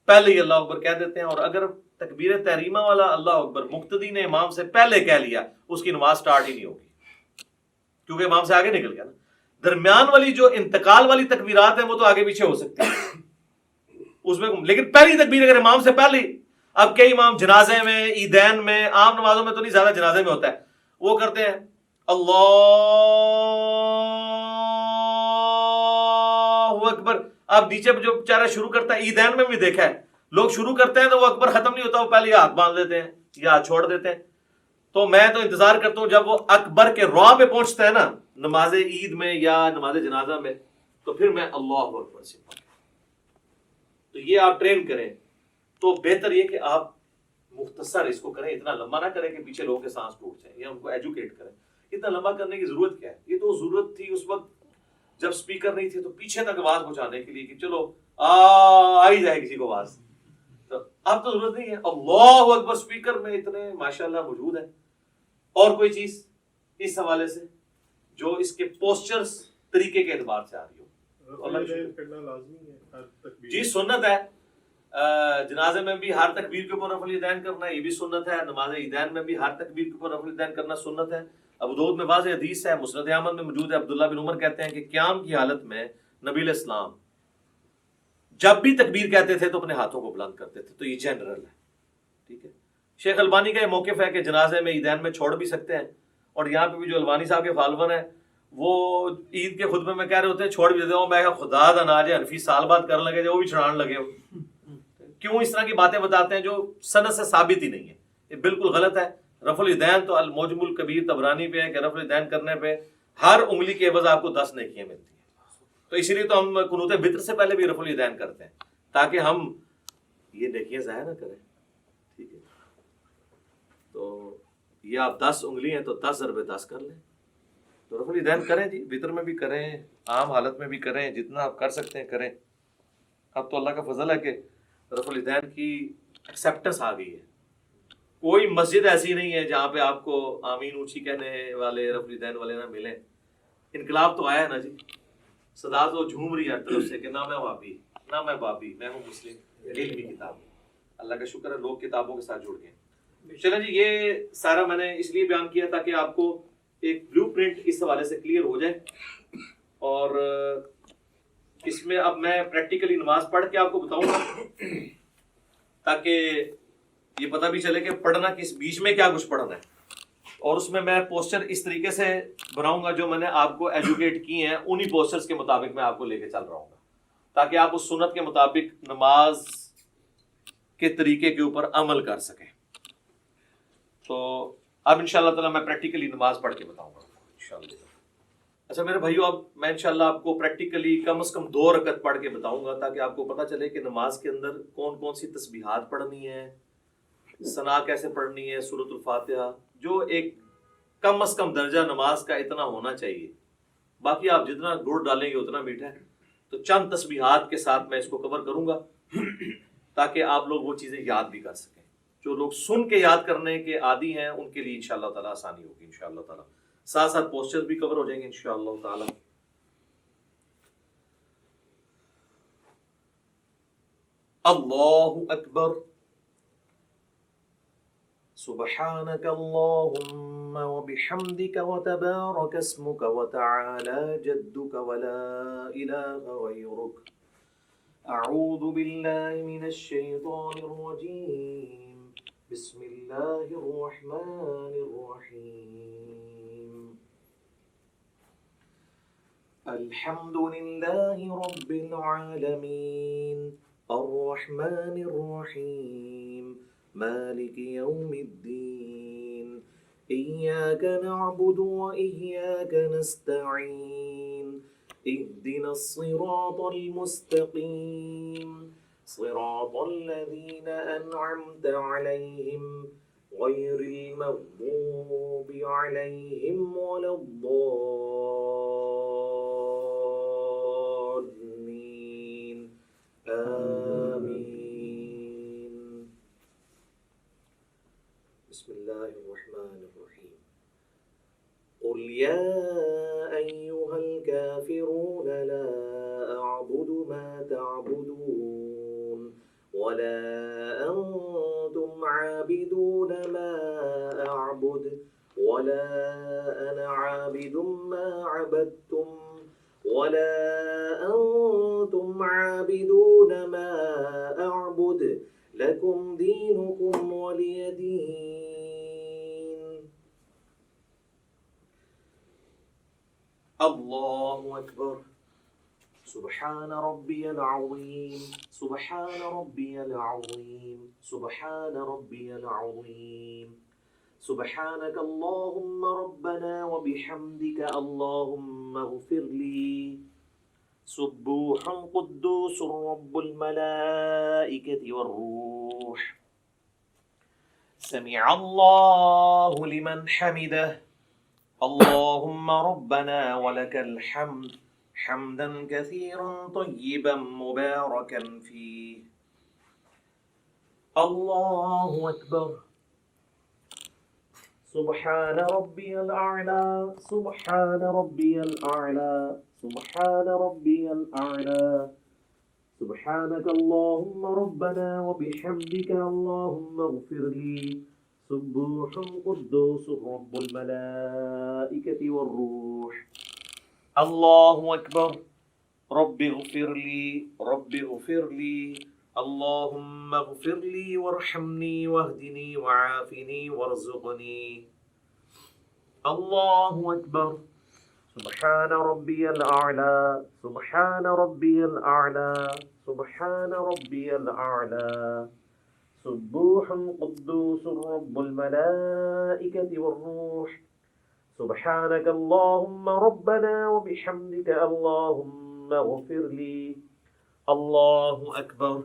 پہلے ہی اللہ اکبر کہہ دیتے ہیں، اور اگر تکبیر تحریمہ والا اللہ اکبر مقتدی نے امام سے پہلے کہہ لیا اس کی نماز سٹارٹ ہی نہیں ہوگی، کیونکہ امام سے آگے نکل گیا نا. درمیان والی جو انتقال والی تکبیرات ہیں وہ تو آگے پیچھے ہو سکتی ہیں اس میں، لیکن پہلی تکبیر اگر امام سے پہلے، اب کئی امام جنازے میں، عیدین میں، عام نمازوں میں تو نہیں، زیادہ جنازے میں ہوتا ہے، وہ کرتے ہیں اللہ اکبر. اب نیچے جو بیچارہ شروع کرتا ہے، عیدین میں بھی دیکھا ہے لوگ شروع کرتے ہیں تو وہ اکبر ختم نہیں ہوتا، وہ پہلے ہاتھ باندھ دیتے ہیں یا ہاتھ چھوڑ دیتے ہیں. تو میں تو انتظار کرتا ہوں جب وہ اکبر کے رواں پہ پہنچتا ہے نا نماز عید میں یا نماز جنازہ میں، تو پھر میں اللہ اکبر سے پڑھتا. تو یہ آپ ٹرین کریں تو بہتر یہ کہ آپ مختصر اس کو کریں، اتنا لمبا نہ کریں کہ پیچھے لوگوں کے سانس ٹوٹ جائیں، یا ان کو ایجوکیٹ کریں. اتنا لمبا کرنے کی ضرورت کیا ہے؟ یہ تو ضرورت تھی اس وقت جب سپیکر نہیں تھے تو پیچھے تک آواز پہنچانے کے لیے کہ چلو آ ہی جائے کسی کو آواز. تو اب تو ضرورت نہیں ہے. اللہ اکبر سپیکر میں اتنے ماشاءاللہ موجود ہیں. اور کوئی چیز اس حوالے سے جو اس کے پوسچرز طریقے کے اعتبار سے آ رہی ہو؟ جی سنت ہے. جنازے میں بھی ہر تکبیر کے اوپر رفع الیدین کرنا، یہ بھی سنت ہے. نماز عیدین میں بھی ہر تکبیر کے اوپر رفع الیدین کرنا سنت ہے. ابو داؤد میں واضح حدیث ہے، مسند احمد میں موجود ہے. عبداللہ بن عمر کہتے ہیں کہ قیام کی حالت میں نبی علیہ السلام جب بھی تکبیر کہتے تھے تو اپنے ہاتھوں کو بلند کرتے تھے. تو یہ جنرل ہے، ٹھیک ہے. شیخ البانی کا یہ موقف ہے کہ جنازے میں عیدین میں چھوڑ بھی سکتے ہیں، اور یہاں پہ بھی جو البانی صاحب کے فالوور ہیں وہ عید کے خطبے میں کہہ رہے ہوتے ہیں چھوڑ بھی دیتے ہوں. میں خدا دا ناجے حنفی سال بعد کرنے لگے جو وہ بھی چھڑان لگے ہو. کیوں اس طرح کی باتیں بتاتے ہیں جو سند سے ثابت ہی نہیں ہے؟ یہ بالکل غلط ہے. رفع الیدین تو الموجم الکبیر طبرانی پہ ہے کہ رفع الیدین کرنے پہ ہر انگلی کے عوض آپ کو 10 نیکیاں ملتی ہیں. تو اسی لیے تو ہم قنوت وتر سے پہلے بھی رفع الیدین کرتے ہیں تاکہ ہم یہ نیکیاں ضائع نہ کریں، ٹھیک ہے. تو یہ آپ 10 انگلی ہیں تو 10 ضرب 10 کر لیں. تو رفع الیدین کریں جی، وتر میں بھی کریں، عام حالت میں بھی کریں، جتنا آپ کر سکتے ہیں کریں. اب تو اللہ کا فضل ہے کہ رفع الیدین کی ایکسیپٹنس آ گئی ہے. کوئی مسجد ایسی نہیں ہے جہاں پہ آپ کو آمین اونچی کہنے والے رفع الیدین والے نہ ملیں. انقلاب تو آیا ہے نا جی، صدا تو جھوم رہی ہے ہر طرف سے کہ نہ میں وہابی نہ میں بابی، میں ہوں مسلم، علمی کتاب. اللہ کا شکر ہے لوگ کتابوں کے ساتھ جڑ گئے. چلیں جی، یہ سارا میں نے اس لیے بیان کیا تاکہ آپ کو ایک بلو پرنٹ اس حوالے سے کلیئر ہو جائے. اور اس میں اب میں پریکٹیکلی نماز پڑھ کے آپ کو بتاؤں گا تاکہ یہ پتہ بھی چلے کہ پڑھنا کس بیچ میں کیا کچھ پڑھنا ہے. اور اس میں پوسچر اس طریقے سے بناؤں گا جو میں نے آپ کو ایجوکیٹ کی ہیں، انہی پوسچرز کے مطابق میں آپ کو لے کے چل رہا ہوں گا تاکہ آپ اس سنت کے مطابق نماز کے طریقے کے اوپر عمل کر سکیں. تو اب انشاءاللہ تعالیٰ میں پریکٹیکلی نماز پڑھ کے بتاؤں گا انشاءاللہ. اچھا میرے بھائیو، اب میں انشاءاللہ آپ کو پریکٹیکلی کم از کم 2 رکعت پڑھ کے بتاؤں گا تاکہ آپ کو پتہ چلے کہ نماز کے اندر کون کون سی تسبیحات پڑھنی ہے، ثنا کیسے پڑھنی ہے، سورۃ الفاتحہ، جو ایک کم از کم درجہ نماز کا اتنا ہونا چاہیے. باقی آپ جتنا گڑ ڈالیں گے اتنا میٹھا ہے. تو چند تسبیحات کے ساتھ میں اس کو کور کروں گا تاکہ آپ لوگ وہ چیزیں یاد بھی کر سکیں. جو لوگ سن کے یاد کرنے کے عادی ہیں ان کے لیے انشاءاللہ تعالیٰ آسانی ہوگی انشاءاللہ تعالیٰ. ساتھ ساتھ پوسچر بھی کور ہو جائیں گے انشاءاللہ تعالیٰ. اللہ اکبر. سبحانك اللهم وبحمدك وتبارك اسمك وتعالى جدك ولا إله غيرك. أعوذ بالله من الشيطان الرجيم. بسم اللہ الرحمن الرحیم الحمد للہ رب العالمین الرحمن الرحیم مالک یوم الدین إياك نعبد وإياك نستعين اهدنا الصراط المستقيم صراط الذين أنعمت عليهم غير المغضوب عليهم ولا الضالين آمين بسم الله الرحمن الرحيم قل يا أيها الكافرون لا أعبد ما تعبدون ولا أنتم عابدون ما أعبد ولا أنا عابد ما عبدتم ولا أنتم عابدون ما أعبد لكم دينكم ولي دين الله أكبر سبحان ربي العظيم سبحان ربي العظيم سبحان ربي العظيم سبحانك اللهم ربنا وبحمدك اللهم اغفر لي سبوح قدوس رب الملائكة والروح سمع الله لمن حمده اللهم ربنا ولك الحمد حمدا كثيرا طيبا مباركا فيه الله أكبر سبحان ربي الأعلى سبحان ربي الأعلى سبحان ربي الأعلى سبحانك اللهم ربنا وبحمدك اللهم اغفر لي سبوح قدوس رب الملائكة والروح الله أكبر رب اغفر لي رب اغفر لي اللهم اغفر لي وارحمني واهدني وعافني وارزقني الله أكبر سبحان ربي الأعلى سبحان ربي الأعلى سبحان ربي الأعلى سبوح قدوس رب الملائكة والروح سبحانك اللهم ربنا وبحمدك اللهم اغفر لي الله أكبر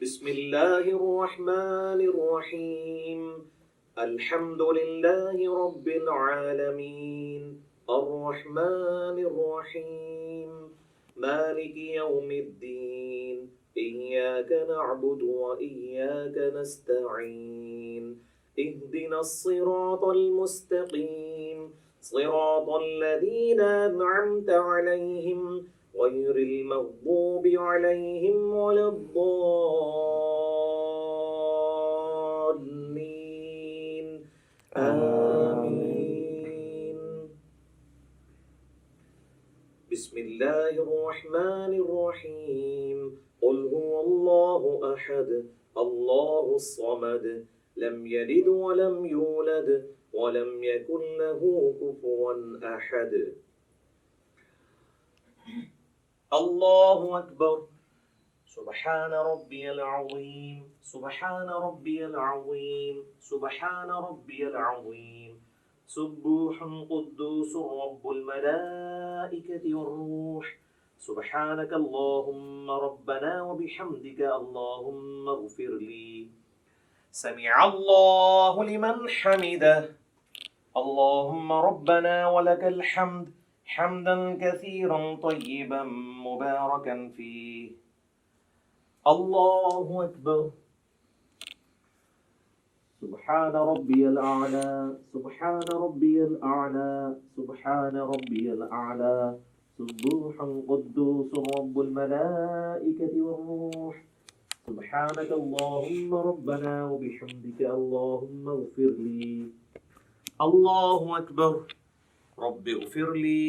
بسم الله الرحمن الرحيم الحمد لله رب العالمين الرحمن الرحيم مالك يوم الدين إياك نعبد وإياك نستعين اهدنا الصراط المستقيم صراط الذين أنعمت عليهم غير المغضوب عليهم ولا الضالين آمين بسم الله الرحمن الرحيم قل هو الله أحد الله الصمد لم يلد ولم يولد ولم يكن له كفوا أحد الله أكبر سبحان ربي العظيم سبحان ربي العظيم سبحان ربي العظيم سبوح قدوس رب الملائكة والروح سبحانك اللهم ربنا وبحمدك اللهم اغفر لي سمع الله لمن حمده اللهم ربنا ولك الحمد حمدا كثيرا طيبا مباركا فيه الله أكبر سبحان ربي الأعلى سبحان ربي الأعلى سبحان ربي الأعلى سبوح قدوس رب الملائكة والروح سبحانك اللهم ربنا وبحمدك اللهم اغفر لي الله أكبر رب اغفر لي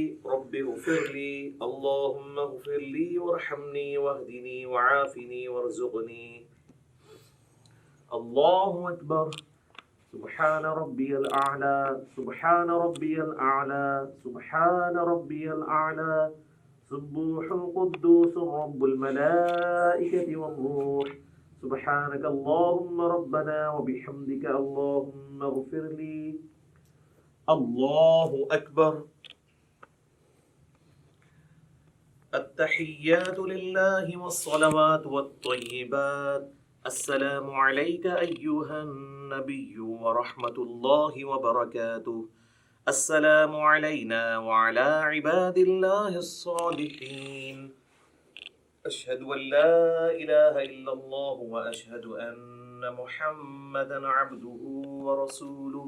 اللهم اغفر لي وارحمني واهدني وعافني وارزقني. اللہ اکبر. سبحان ربی الاعلی سبحان ربی الاعلی سبحان ربی الاعلی سبوح القدوس رب الملائکة والروح. سبحانك اللهم ربنا وبحمدك اللهم اغفر لي. اللہ اکبر. التحیات للہ والصلوات والطیبات. السلام علیک ایہا النبی ورحمۃ اللہ وبرکاتہ. السلام علینا وعلی عباد اللہ الصالحین. اشہد ان لا الہ الا اللہ واشہد ان محمدا عبدہ ورسولہ.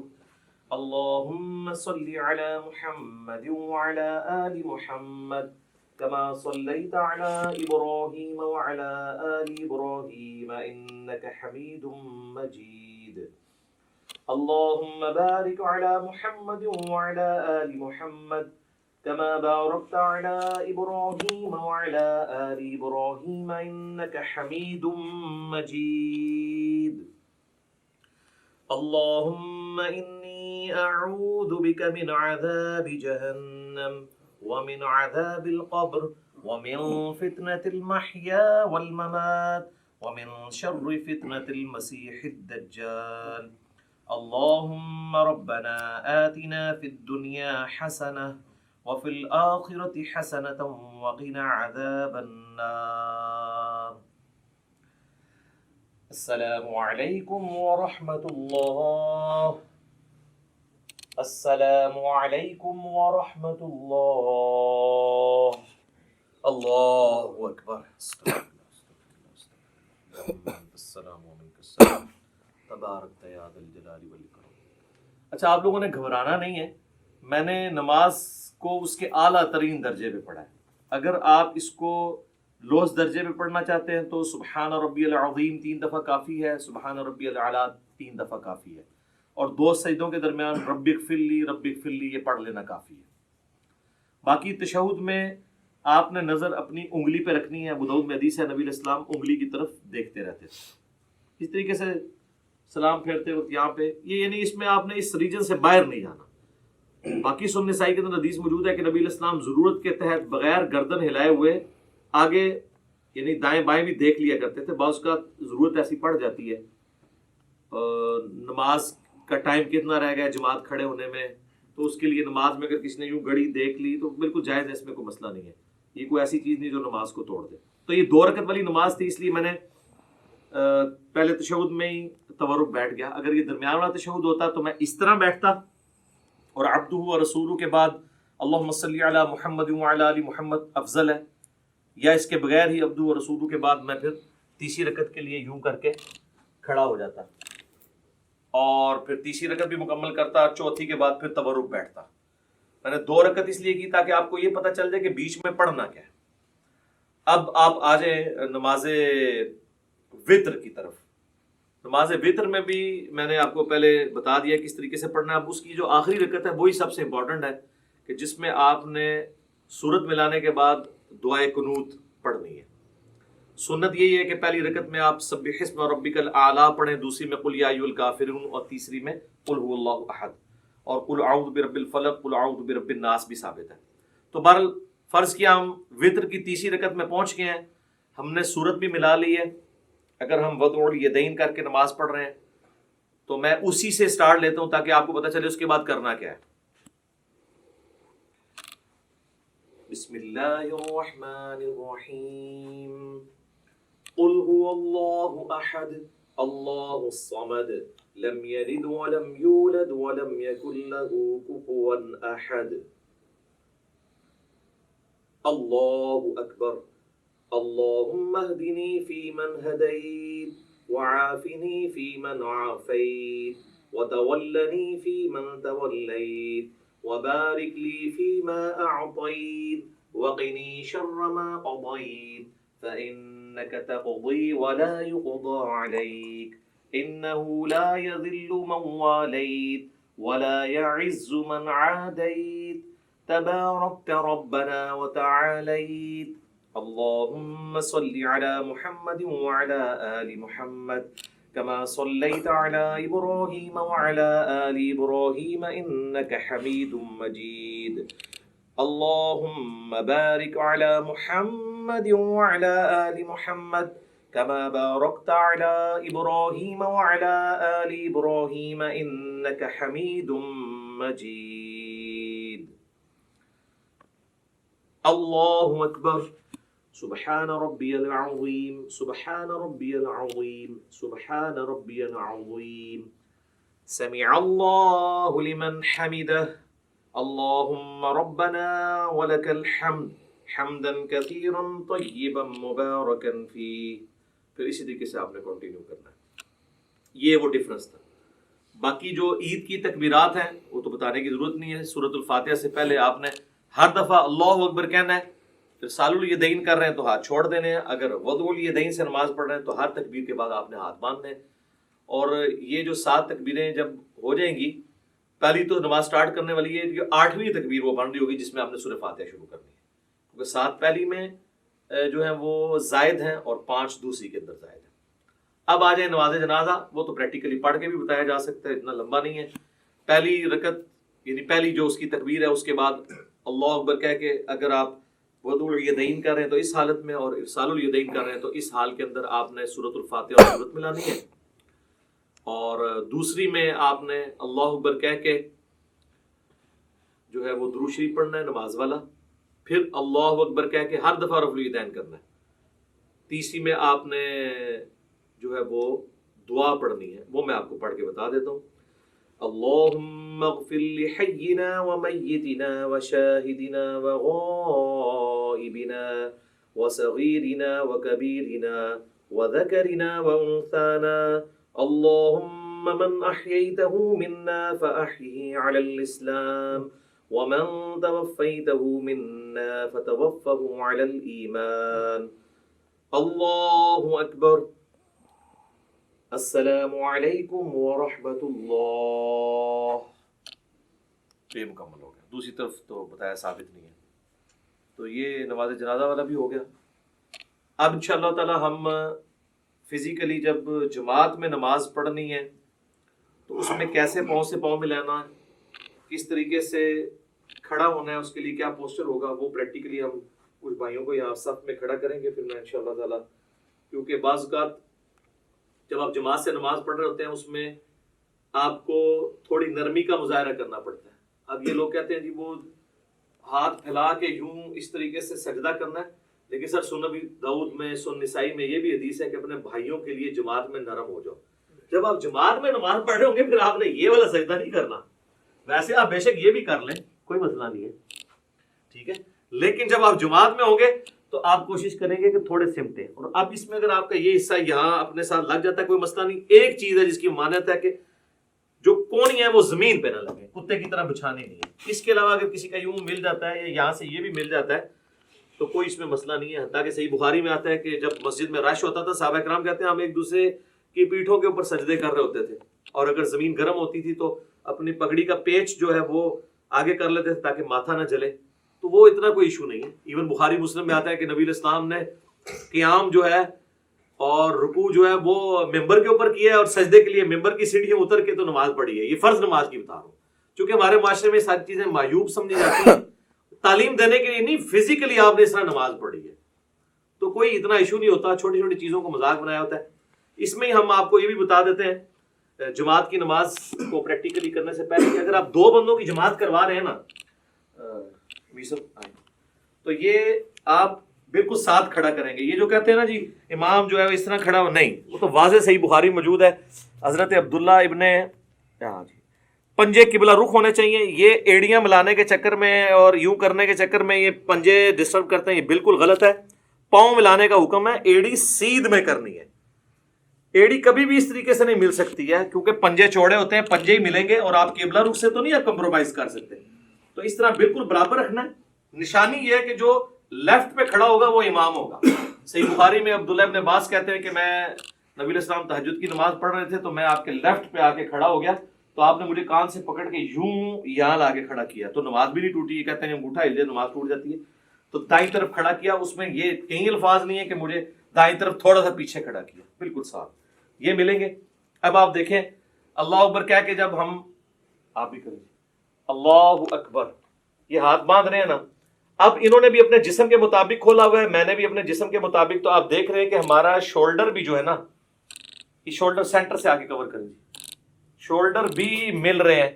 اللهم صل على محمد وعلى آل محمد كما صليت على إبراهيم وعلى آل إبراهيم إنك حميد مجيد. اللهم بارك على محمد وعلى آل محمد كما باركت على إبراهيم وعلى آل إبراهيم إنك حميد مجيد. اللهم إني أعوذ بك من عذاب جهنم ومن عذاب القبر ومن فتنة المحيا والممات ومن شر فتنة المسيح الدجال. اللهم ربنا آتنا في الدنيا حسنة وفي الآخرة حسنة وقنا عذاب النار. السلام علیکم ورحمۃ اللہ. السلام علیکم ورحمۃ اللہ. اللہ اکبر. السلام علیکم تبارک یا ذا الجلال والاکرام. اچھا، آپ لوگوں نے گھبرانا نہیں ہے. میں نے نماز کو اس کے اعلیٰ ترین درجے پہ پڑھا ہے. اگر آپ اس کو لوز درجے پہ پڑھنا چاہتے ہیں تو سبحان ربی العظیم 3 دفعہ کافی ہے، سبحان ربی الاعلیٰ 3 دفعہ کافی ہے، اور 2 سجدوں کے درمیان رب اغفر لی یہ پڑھ لینا کافی ہے. باقی تشہد میں آپ نے نظر اپنی انگلی پہ رکھنی ہے. ابو داؤد میں حدیث ہے، نبی علیہ السلام انگلی کی طرف دیکھتے رہتے تھے. اس طریقے سے سلام پھیرتے وقت یہاں پہ یہ یعنی اس میں آپ نے اس ریجن سے باہر نہیں جانا. باقی سنن نسائی کے اندر حدیث موجود ہے کہ نبی علیہ السلام ضرورت کے تحت بغیر گردن ہلائے ہوئے آگے یعنی دائیں بائیں بھی دیکھ لیا کرتے تھے. بعض کا ضرورت ایسی پڑ جاتی ہے، نماز کا ٹائم کتنا رہ گیا جماعت کھڑے ہونے میں، تو اس کے لیے نماز میں اگر کسی نے یوں گھڑی دیکھ لی تو بالکل جائز ہے، اس میں کوئی مسئلہ نہیں ہے. یہ کوئی ایسی چیز نہیں جو نماز کو توڑ دے. تو یہ 2 رکعت والی نماز تھی، اس لیے میں نے پہلے تشہد میں ہی تورک بیٹھ گیا. اگر یہ درمیان والا تشہد ہوتا تو میں اس طرح بیٹھتا اور عبدہ و رسولہ کے بعد اللہم صلی علی محمد وعلی آل محمد افضل ہے، یا اس کے بغیر ہی عبدہ و رسولہ کے بعد میں پھر تیسری رکعت کے لیے یوں کر کے کھڑا ہو جاتا اور پھر تیسری رکعت بھی مکمل کرتا، چوتھی کے بعد پھر تورک بیٹھتا. میں نے 2 رکعت اس لیے کی تاکہ آپ کو یہ پتہ چل جائے کہ بیچ میں پڑھنا کیا ہے. اب آپ آ جائیں نماز وطر کی طرف. نماز وطر میں بھی میں نے آپ کو پہلے بتا دیا کس طریقے سے پڑھنا ہے. اب اس کی جو آخری رکعت ہے وہی سب سے امپورٹنٹ ہے کہ جس میں آپ نے سورت ملانے کے بعد دعائے قنوت پڑھنی ہے. سنت یہی ہے کہ پہلی رکعت میں آپ سبح اسم ربک الاعلیٰ پڑھیں، دوسری میں قل یا ایھا الکافرون، اور تیسری میں قل ھو اللہ احد، اور قل اعوذ برب الفلق، قل اعوذ برب الناس بھی ثابت ہے. تو بہرحال فرض کیا ہم وطر کی تیسری رکعت میں پہنچ گئے ہیں، ہم نے سورت بھی ملا لی ہے. اگر ہم وضع الیدین کر کے نماز پڑھ رہے ہیں تو میں اسی سے سٹارٹ لیتا ہوں تاکہ آپ کو پتہ چلے اس کے بعد کرنا کیا ہے. بسم اللہ الرحمن الرحیم. قل هو اللہ احد اللہ الصمد لم یلد ولم یولد ولم یکن له کفوا احد. اللہ اکبر. اللهم اهدني فيمن هديت وعافني فيمن عافيت وتولني فيمن توليت وبارك لي فيما أعطيت وقني شر ما قضيت فإنك تقضي ولا يقضى عليك إنه لا يذل من واليت ولا يعز من عاديت تباركت ربنا وتعاليت اللهم صل على محمد وعلى آل محمد كما صليت على إبراهيم وعلى آل إبراهيم إنك حميد مجيد اللهم بارك على محمد وعلى آل محمد كما باركت على إبراهيم وعلى آل إبراهيم إنك حميد مجيد الله أكبر سبحان ربي العظيم سبحان ربي العظيم سبحان ربي العظيم سمع الله لمن حمده اللهم ربنا ولك الحمد حمدا كثيرا طيبا مباركا فيه. پھر اسی طریقے سے آپ نے کنٹینیو کرنا ہے. یہ وہ ڈفرنس تھا. باقی جو عید کی تکبیرات ہیں وہ تو بتانے کی ضرورت نہیں ہے. سورۃ الفاتحہ سے پہلے آپ نے ہر دفعہ اللہ اکبر کہنا ہے. پھر سال الیدین کر رہے ہیں تو ہاتھ چھوڑ دینے ہیں. اگر وضع الیدین سے نماز پڑھ رہے ہیں تو ہر تکبیر کے بعد آپ نے ہاتھ باندھنے ہیں. اور یہ جو 7 تکبیریں جب ہو جائیں گی، پہلی تو نماز سٹارٹ کرنے والی ہے، جو 8ویں تکبیر وہ بن رہی ہوگی جس میں آپ نے سورہ فاتحہ شروع کرنی ہے، کیونکہ 7 پہلی میں جو ہیں وہ زائد ہیں اور 5 دوسری کے اندر زائد ہیں. اب آ جائیں نماز جنازہ. وہ تو پریکٹیکلی پڑھ کے بھی بتایا جا سکتا ہے، اتنا لمبا نہیں ہے. پہلی رکعت یعنی پہلی جو اس کی تکبیر ہے، اس کے بعد اللہ اکبر کہہ کے اگر آپ وضع الیدین کر رہے ہیں تو اس حالت میں، اور ارسال الیدین کر رہے ہیں تو اس حال کے اندر آپ نے سورۃ الفاتحہ اور سورت ملانی ہے. اور دوسری میں آپ نے اللہ اکبر کہہ کے جو ہے وہ درود شریف پڑھنا ہے نماز والا. پھر اللہ اکبر کہہ کے ہر دفعہ رفع الیدین کرنا ہے. تیسری میں آپ نے جو ہے وہ دعا پڑھنی ہے، وہ میں آپ کو پڑھ کے بتا دیتا ہوں. اللہم اغفر لحینا ومیتنا وشاہدنا وغائبنا وصغیرنا وکبیرنا وذکرنا وانثانا اللہم من احییتہ منا فاحیہ علی الاسلام ومن توفیتہ منا فتوفہ علی الایمان. اللہ اکبر. السلام علیکم ورحمۃ اللہ. تو یہ مکمل ہو گیا. دوسری طرف تو بتایا ثابت نہیں ہے. تو یہ نماز جنازہ والا بھی ہو گیا. اب انشاءاللہ تعالی ہم فزیکلی جب جماعت میں نماز پڑھنی ہے تو اس میں کیسے پاؤں سے پاؤں ملانا ہے، کس طریقے سے کھڑا ہونا ہے، اس کے لیے کیا پوسچر ہوگا، وہ پریکٹیکلی ہم کچھ بھائیوں کو یہاں صف میں کھڑا کریں گے. پھر میں انشاءاللہ تعالی، کیونکہ بعض اوقات جب آپ جماعت سے نماز پڑھ رہے ہوتے ہیں اس میں آپ کو تھوڑی نرمی کا مظاہرہ کرنا پڑتا ہے. اب یہ لوگ کہتے ہیں جی وہ ہاتھ پھیلا کے یوں اس طریقے سے سجدہ کرنا ہے، لیکن سر سنن ابی داؤد میں، سنن نسائی میں یہ بھی حدیث ہے کہ اپنے بھائیوں کے لیے جماعت میں نرم ہو جاؤ. جب آپ جماعت میں نماز پڑھ رہے ہوں گے پھر آپ نے یہ والا سجدہ نہیں کرنا. ویسے آپ بے شک یہ بھی کر لیں، کوئی مسئلہ نہیں ہے، ٹھیک ہے، لیکن جب آپ جماعت میں ہوں گے تو آپ کوشش کریں گے کہ تھوڑے سمٹیں. اور اب اس میں اگر آپ کا یہ حصہ یہاں اپنے ساتھ لگ جاتا ہے کوئی مسئلہ نہیں. ایک چیز ہے جس کی مانت ہے کہ جو کونی ہے وہ زمین پہ نہ لگے، کتے کی طرح بچھانے نہیں ہے. اس کے علاوہ اگر کسی کا یوں مل جاتا ہے یا یہاں سے یہ بھی مل جاتا ہے تو کوئی اس میں مسئلہ نہیں ہے. حتیٰ کہ صحیح بخاری میں آتا ہے کہ جب مسجد میں رش ہوتا تھا صحابہ کرام کہتے ہیں ہم ایک دوسرے کی پیٹھوں کے اوپر سجدے کر رہے ہوتے تھے، اور اگر زمین گرم ہوتی تھی تو اپنی پگڑی کا پیچ جو ہے وہ آگے کر لیتے تھے تاکہ ماتھا نہ جلے. تو وہ اتنا کوئی ایشو نہیں ہے. ایون بخاری مسلم میں آتا ہے کہ نبی علیہ السلام نے قیام جو ہے اور رکوع جو ہے وہ ممبر کے اوپر کیا ہے، اور سجدے کے لیے ممبر کی سیڑھیاں اتر کے تو نماز پڑھی ہے. یہ فرض نماز کی بتا رہا ہوں، چونکہ ہمارے معاشرے میں ساری چیزیں معیوب سمجھی جاتی ہیں. تعلیم دینے کے لیے نہیں، فزیکلی آپ نے اس طرح نماز پڑھی ہے تو کوئی اتنا ایشو نہیں ہوتا. چھوٹی چھوٹی چیزوں کو مذاق بنایا ہوتا ہے. اس میں ہی ہم آپ کو یہ بھی بتا دیتے ہیں جماعت کی نماز کو پریکٹیکلی کرنے سے پہلے کہ اگر آپ 2 بندوں کی جماعت کروا رہے ہیں نا تو یہ آپ بالکل ساتھ کھڑا کریں گے. یہ جو کہتے ہیں نا جی امام جو ہے اس طرح کھڑا ہو، نہیں، وہ تو واضح صحیح بخاری موجود ہے. حضرت عبداللہ ابن پنجے قبلہ رخ ہونے چاہیے. یہ ایڑیاں ملانے کے چکر میں اور یوں کرنے کے چکر میں یہ پنجے ڈسٹرب کرتے ہیں، یہ بالکل غلط ہے. پاؤں ملانے کا حکم ہے، ایڑی سیدھ میں کرنی ہے. ایڑی کبھی بھی اس طریقے سے نہیں مل سکتی ہے کیونکہ پنجے چوڑے ہوتے ہیں، پنجے ہی ملیں گے اور آپ قبلہ رخ سے تو نہیں آپ کمپرومائز کر سکتے. تو اس طرح بالکل برابر رکھنا ہے. نشانی یہ ہے کہ جو لیفٹ پہ کھڑا ہوگا وہ امام ہوگا. صحیح بخاری میں عبداللہ ابن عباس کہتے ہیں کہ میں نبی علیہ السلام تہجد کی نماز پڑھ رہے تھے تو میں آپ کے لیفٹ پہ آ کے کھڑا ہو گیا تو آپ نے مجھے کان سے پکڑ کے یوں یہاں لا کے کھڑا کیا تو نماز بھی نہیں ٹوٹی. یہ کہتے ہیں انگوٹھا ہل جائے نماز ٹوٹ جاتی ہے. تو دائیں طرف کھڑا کیا, اس میں یہ کئی الفاظ نہیں ہے کہ مجھے دائیں طرف تھوڑا سا پیچھے کھڑا کیا, بالکل صاف یہ ملیں گے. اب آپ دیکھیں اللہ اکبر کیا کہ جب ہم آپ بھی کریں اللہ اکبر, یہ ہاتھ باندھ رہے ہیں نا, اب انہوں نے بھی اپنے جسم کے مطابق کھولا ہوا ہے, میں نے بھی اپنے جسم کے مطابق. تو آپ دیکھ رہے ہیں کہ ہمارا شولڈر بھی جو ہے نا, یہ شولڈر سینٹر سے آگے کور کریں, شولڈر بھی مل رہے ہیں.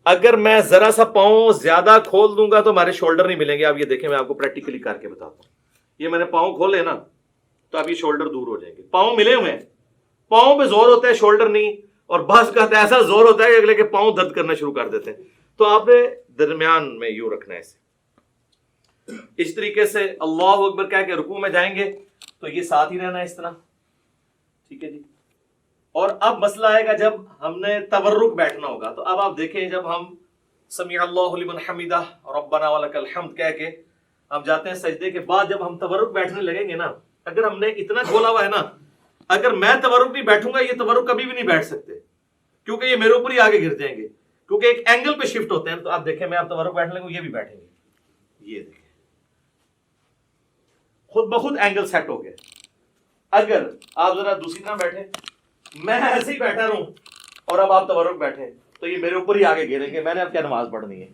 اگر میں ذرا سا پاؤں زیادہ کھول دوں گا تو ہمارے شولڈر نہیں ملیں گے. آپ یہ دیکھیں میں آپ کو پریکٹیکلی کر کے بتاتا ہوں. یہ میں نے پاؤں کھولے نا تو اب یہ شولڈر دور ہو جائیں گے. پاؤں ملے ہوئے ہیں, پاؤں پہ زور ہوتا ہے شولڈر نہیں, اور بعض کا ایسا زور ہوتا ہے کہ اگلے کے پاؤں درد کرنا شروع کر دیتے ہیں. تو آپ نے درمیان میں یوں رکھنا ہے اسے, اس طریقے سے اللہ اکبر کہہ کے رکوع میں جائیں گے تو یہ ساتھ ہی رہنا ہے اس طرح, ٹھیک ہے جی. اور اب مسئلہ آئے گا جب ہم نے تورک بیٹھنا ہوگا. تو اب آپ دیکھیں جب ہم سمیع اللہ لمن حمیدہ ربنا ولک الحمد کہہ کے ہم جاتے ہیں سجدے کے بعد, جب ہم تورک بیٹھنے لگیں گے نا, اگر ہم نے اتنا کھولا ہوا ہے نا, اگر میں تورک نہیں بیٹھوں گا یہ تورک کبھی بھی نہیں بیٹھ سکتے, کیونکہ یہ میرے اوپر ہی آگے گر جائیں گے, کیونکہ ایک اینگل پہ شفٹ ہوتے ہیں. تو آپ دیکھیں میں آپ تورک بیٹھنے لگوں, یہ بھی بیٹھیں گے, یہ دیکھیں خود بخود اینگل سیٹ ہو گیا. اگر آپ ذرا دوسری طرح بیٹھیں, میں ایسے ہی بیٹھا رہوں اور اب آپ تورک بیٹھیں تو یہ میرے اوپر ہی آگے گریں گے. میں نے اب کیا نماز پڑھنی ہے؟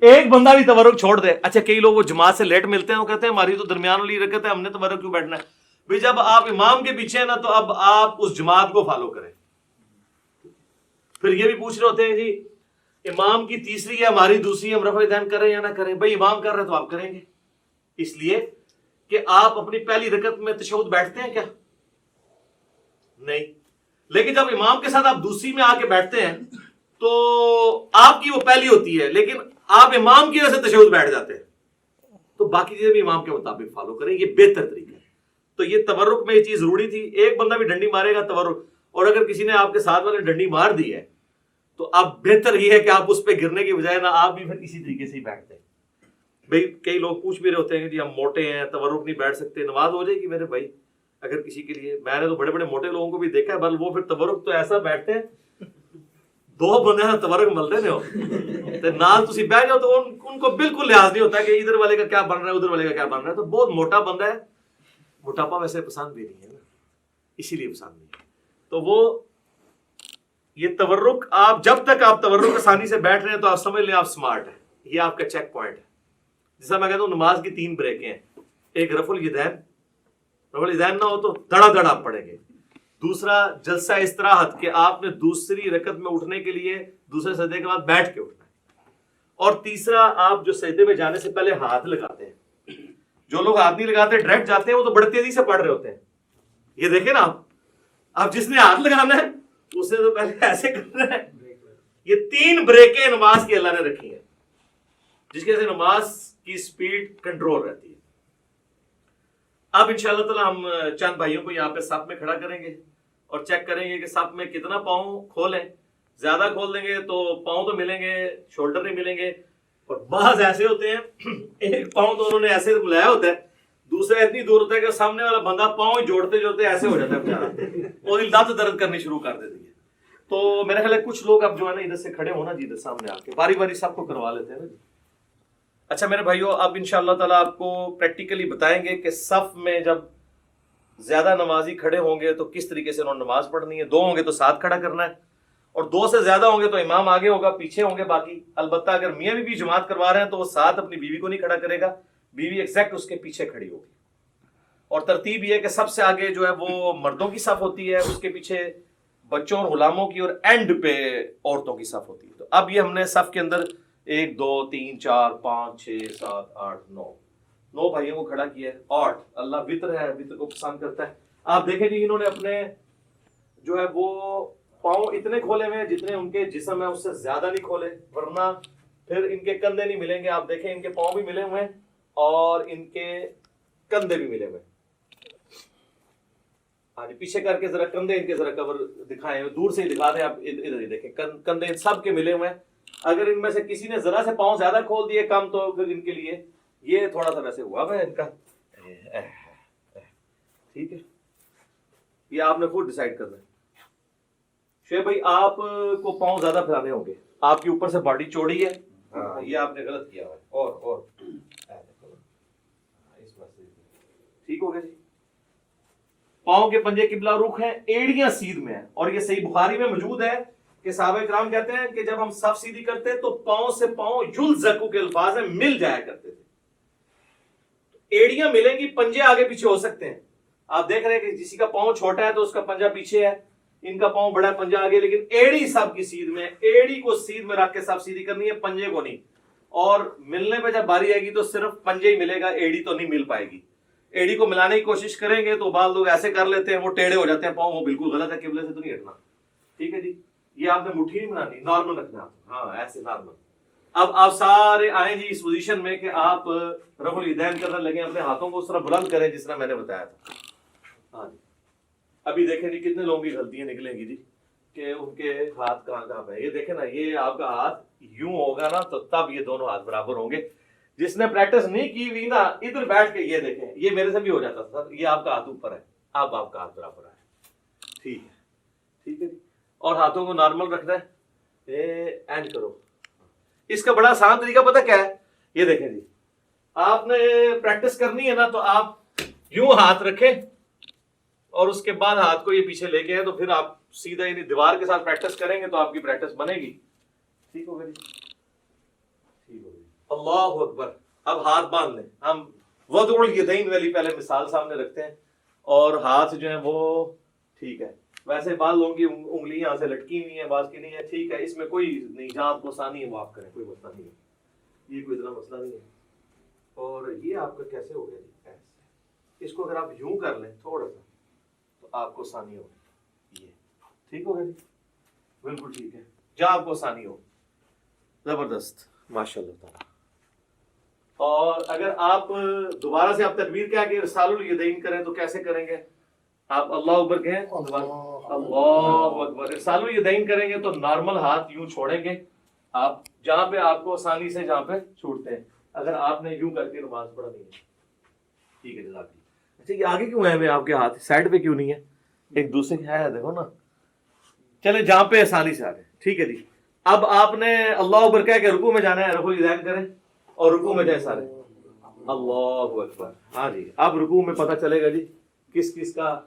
ایک بندہ بھی تورک چھوڑ دے. اچھا کئی لوگ وہ جماعت سے لیٹ ملتے ہیں, وہ کہتے ہیں ہماری تو درمیان والی رکعت ہے, ہم نے تورک کیوں بیٹھنا ہے؟ بھئی جب آپ امام کے پیچھے ہیں نا تو اب آپ اس جماعت کو فالو کریں. پھر یہ بھی پوچھ رہے ہوتے ہیں جی امام کی تیسری ہے ہماری دوسری, ہم رفع دین کریں یا نہ کریں؟ بھئی امام کر رہے تو آپ کریں گے, اس لیے کہ آپ اپنی پہلی رکعت میں تشہد بیٹھتے ہیں کیا؟ نہیں. لیکن جب امام کے ساتھ آپ دوسری میں آ کے بیٹھتے ہیں تو آپ کی وہ پہلی ہوتی ہے, لیکن آپ امام کی وجہ سے تشہد بیٹھ جاتے ہیں, تو باقی چیزیں بھی امام کے مطابق فالو کریں, یہ بہتر طریقہ ہے. تو یہ تورک میں یہ چیز ضروری تھی. ایک بندہ بھی ڈنڈی مارے گا تورک, اور اگر کسی نے آپ کے ساتھ والے ڈنڈی مار دی ہے تو اب بہتر یہ ہے کہ آپ اس پہ گرنے کی بجائے نا آپ بھی پھر اسی طریقے سے ہی بیٹھتے ہیں. بھئی کئی لوگ پوچھ بھی رہے ہوتے ہیں کہ جی ہم موٹے ہیں تورک نہیں بیٹھ سکتے, نماز ہو جائے گی میرے بھائی اگر کسی کے لیے. میں نے تو بڑے بڑے موٹے لوگوں کو بھی دیکھا ہے, بل وہ پھر تورک تو ایسا بیٹھتے ہیں, دو بندے ہیں تورک ملتے نہیں ہو نال تسی بیٹھ جاؤ تو ان کو بالکل لحاظ نہیں ہوتا کہ ادھر والے کا کیا بن رہا ہے ادھر والے کا کیا بن رہا ہے. تو بہت موٹا بندہ ہے, موٹاپا ویسے پسند بھی نہیں ہے نا, اسی لیے پسند نہیں ہے. تو وہ یہ تورک, آپ جب تک آپ تورک آسانی سے بیٹھ رہے ہیں تو آپ سمجھ لیں آپ سمارٹ ہیں, یہ آپ کا چیک پوائنٹ ہے. جیسا میں کہتا ہوں نماز کی 3 بریکیں ہیں, ایک رفع الیدین, رفع الیدین نہ ہو تو دڑا دڑا آپ پڑھیں گے. دوسرا جلسہ استراحت کہ آپ نے دوسری رکعت میں اٹھنے کے لیے دوسرے سجدے کے بعد بیٹھ کے اٹھنا ہے. اور تیسرا آپ جو سجدے میں جانے سے پہلے ہاتھ لگاتے ہیں, جو لوگ ہاتھ نہیں لگاتے ڈائریکٹ جاتے ہیں وہ تو بڑے تیزی سے پڑھ رہے ہوتے ہیں. یہ دیکھیں نا آپ جس نے ہاتھ لگانا ہے اس نے تو پہلے ایسے کرنا ہے. یہ 3 بریکیں نماز کی اللہ نے رکھی ہیں جس کے سے نماز کی سپیڈ کنٹرول رہتی ہے. اب انشاءاللہ تعالی ہم چند بھائیوں کو یہاں پہ صف میں کھڑا کریں گے اور چیک کریں گے کہ صف میں کتنا پاؤں کھولیں. زیادہ کھول دیں گے تو پاؤں تو ملیں گے, شولڈر نہیں ملیں گے. اور بعض ایسے ہوتے ہیں ایک پاؤں تو انہوں نے ایسے ملایا ہوتا ہے, دوسرا اتنی دور ہوتا ہے کہ سامنے والا بندہ پاؤں جوڑتے جوڑتے ایسے ہو جاتا ہے بیچارہ, اور لت درد کرنی شروع کر دیتی ہے. تو میرے خیال ہے کچھ لوگ اب جو ہے نا ادھر سے کھڑے ہونا جی ادھر سامنے آ کے باری باری سب کو کروا لیتے ہیں نا. اچھا میرے بھائیو, اب انشاءاللہ تعالیٰ آپ کو پریکٹیکلی بتائیں گے کہ صف میں جب زیادہ نمازی کھڑے ہوں گے تو کس طریقے سے انہوں نے نماز پڑھنی ہے. 2 ہوں گے تو ساتھ کھڑا کرنا ہے, اور 2 سے زیادہ ہوں گے تو امام آگے ہوگا, پیچھے ہوں گے باقی. البتہ اگر میاں بیوی جماعت کروا رہے ہیں تو وہ ساتھ اپنی بیوی کو نہیں کھڑا کرے گا, بیوی ایگزیکٹ اس کے پیچھے کھڑی ہوگی. اور ترتیب یہ ہے کہ سب سے آگے جو ہے وہ مردوں کی صف ہوتی ہے, اس کے پیچھے بچوں اور غلاموں کی, اور اینڈ پہ عورتوں کی صف ہوتی ہے. تو اب یہ ہم نے صف کے اندر 1 2 3 4 5 6 7 8 9 بھائیوں کو کھڑا کیا ہے. 8 اللہ وطر ہے, وطر کو پسند کرتا ہے. آپ دیکھیں جی انہوں نے اپنے جو ہے وہ پاؤں اتنے کھولے ہوئے ہیں جتنے ان کے جسم ہے اس سے زیادہ نہیں کھولے, ورنہ پھر ان کے کندھے نہیں ملیں گے. آپ دیکھیں ان کے پاؤں بھی ملے ہوئے ہیں اور ان کے کندھے بھی ملے ہوئے ہیں. ہاں جی پیچھے کر کے ذرا کندھے ان کے ذرا کور دکھائیں, دور سے ہی دکھا دیں آپ, ادھر ہی دیکھیں کندھے ان سب کے ملے ہوئے ہیں. اگر ان میں سے کسی نے ذرا سے پاؤں زیادہ کھول دیے کم تو پھر ان کے لیے یہ تھوڑا سا ویسے ہوا ہے ان کا, ٹھیک ہے. یہ آپ نے خود ڈیسائیڈ کرنا ہے. شعیب بھائی آپ کو پاؤں زیادہ پھیلانے ہوں گے، آپ کی اوپر سے باڈی چوڑی ہے، ہاں یہ آپ نے غلط کیا ہوا ہے، اور ٹھیک ہو گیا جی. پاؤں کے پنجے قبلہ رخ ہیں، ایڑیاں سیدھ میں ہیں، اور یہ صحیح بخاری میں موجود ہے کہ صحابہ کرام کہتے ہیں کہ جب ہم صف سیدھی کرتے تو پاؤں سے پاؤں یلزقو کے الفاظ ہیں، مل جایا کرتے تھے. ایڑیاں ملیں گی، پنجے آگے پیچھے ہو سکتے ہیں. آپ دیکھ رہے ہیں کہ کسی کا پاؤں چھوٹا ہے تو اس کا پنجہ پیچھے ہے، ان کا پاؤں بڑا ہے پنجہ آگے، لیکن ایڑی سب کی سیدھ میں، ایڑی کو سیدھ میں رکھ کے سب سیدھی کرنی ہے، پنجے کو نہیں. اور ملنے پہ جب باری آئے گی تو صرف پنجے ہی ملے گا، ایڑی تو نہیں مل پائے گی. ایڑی کو ملانے کی کوشش کریں گے تو بعض لوگ ایسے کر لیتے ہیں، وہ ٹیڑھے ہو جاتے ہیں پاؤں، وہ بالکل غلط ہے، قبلے سے تو نہیں ہٹنا. ٹھیک ہے جی، یہ آپ نے مٹھی نہیں بنانی، نارمل رکھنا، ہاں ایسے نارمل. اب آپ سارے آئیں جی اس پوزیشن میں کہ آپ رفع الیدین کرنے لگے، اپنے ہاتھوں کو اس طرح بلند کریں جس طرح میں نے بتایا تھا. ہاں جی، ابھی دیکھیں جی کتنے لوگوں کی غلطیاں نکلیں گی جی کہ ان کے ہاتھ کہاں کہاں پہ. یہ دیکھیں نا، یہ آپ کا ہاتھ یوں ہوگا نا تو تب یہ دونوں ہاتھ برابر ہوں گے. جس نے پریکٹس نہیں کی ہوئی نا، ادھر بیٹھ کے یہ دیکھیں، یہ میرے سے بھی ہو جاتا تھا، یہ آپ کا ہاتھ اوپر ہے، اب آپ کا ہاتھ برابر ہے. ٹھیک ہے، ٹھیک ہے جی. اور ہاتھوں کو نارمل رکھنا ہے، اینڈ کرو. اس کا بڑا آسان طریقہ پتہ کیا ہے؟ یہ دیکھیں جی، آپ نے پریکٹس کرنی ہے نا تو آپ یوں ہاتھ رکھیں اور اس کے بعد ہاتھ کو یہ پیچھے لے کے ہیں تو پھر آپ سیدھا یعنی دیوار کے ساتھ پریکٹس کریں گے تو آپ کی پریکٹس بنے گی. ٹھیک ہوگا جی، ٹھیک ہوگی. اللہ اکبر. اب ہاتھ باندھ لیں. ہم وضع الیدین والی پہلے مثال سامنے رکھتے ہیں، اور ہاتھ جو ہیں وہ ٹھیک ہے. ویسے بعض لوگوں کی انگلیاں یہاں سے لٹکی ہوئی ہیں، بعض کی نہیں ہے. ٹھیک ہے، اس میں کوئی نہیں، جہاں آپ کو آسانی ہے وہ آپ کریں، کوئی مسئلہ نہیں ہے، یہ کوئی اتنا مسئلہ نہیں ہے. اور یہ آپ کا کیسے ہو گیا جی؟ ایسے اس کو اگر آپ یوں کر لیں تھوڑا سا تو آپ کو آسانی ہوگی. یہ ٹھیک ہوگا جی، بالکل ٹھیک ہے، جہاں آپ کو آسانی ہو. زبردست، ماشاء اللہ تعالیٰ. اور اگر آپ دوبارہ سے آپ تکبیر کیا کہ ارسال الیدین کریں تو کیسے کریں گے؟ آپ اللہ اکبر کہیں، اللہ اکبر. ارسال الیدین کریں گے تو نارمل ہاتھ یوں چھوڑیں گے آپ، جہاں پہ آپ کو آسانی سے جہاں پہ چھوٹتے ہیں. اگر آپ نے یوں کر کے نماز پڑھنی ہے. ٹھیک ہے جزاک اللہ. اچھا یہ آگے کیوں ہے آپ کے ہاتھ سائڈ پہ کیوں نہیں ہے؟ ایک دوسرے کے ہے، دیکھو نا. چلے جہاں پہ آسانی سے آ گئے. ٹھیک ہے جی. اب آپ نے اللہ اکبر کہہ کے رکوع میں جانا ہے، رفع الیدین کریں اور رکوع میں جائیں سارے. اللہ اکبر. ہاں جی، اب رکوع میں پتہ چلے گا جی کس کس کا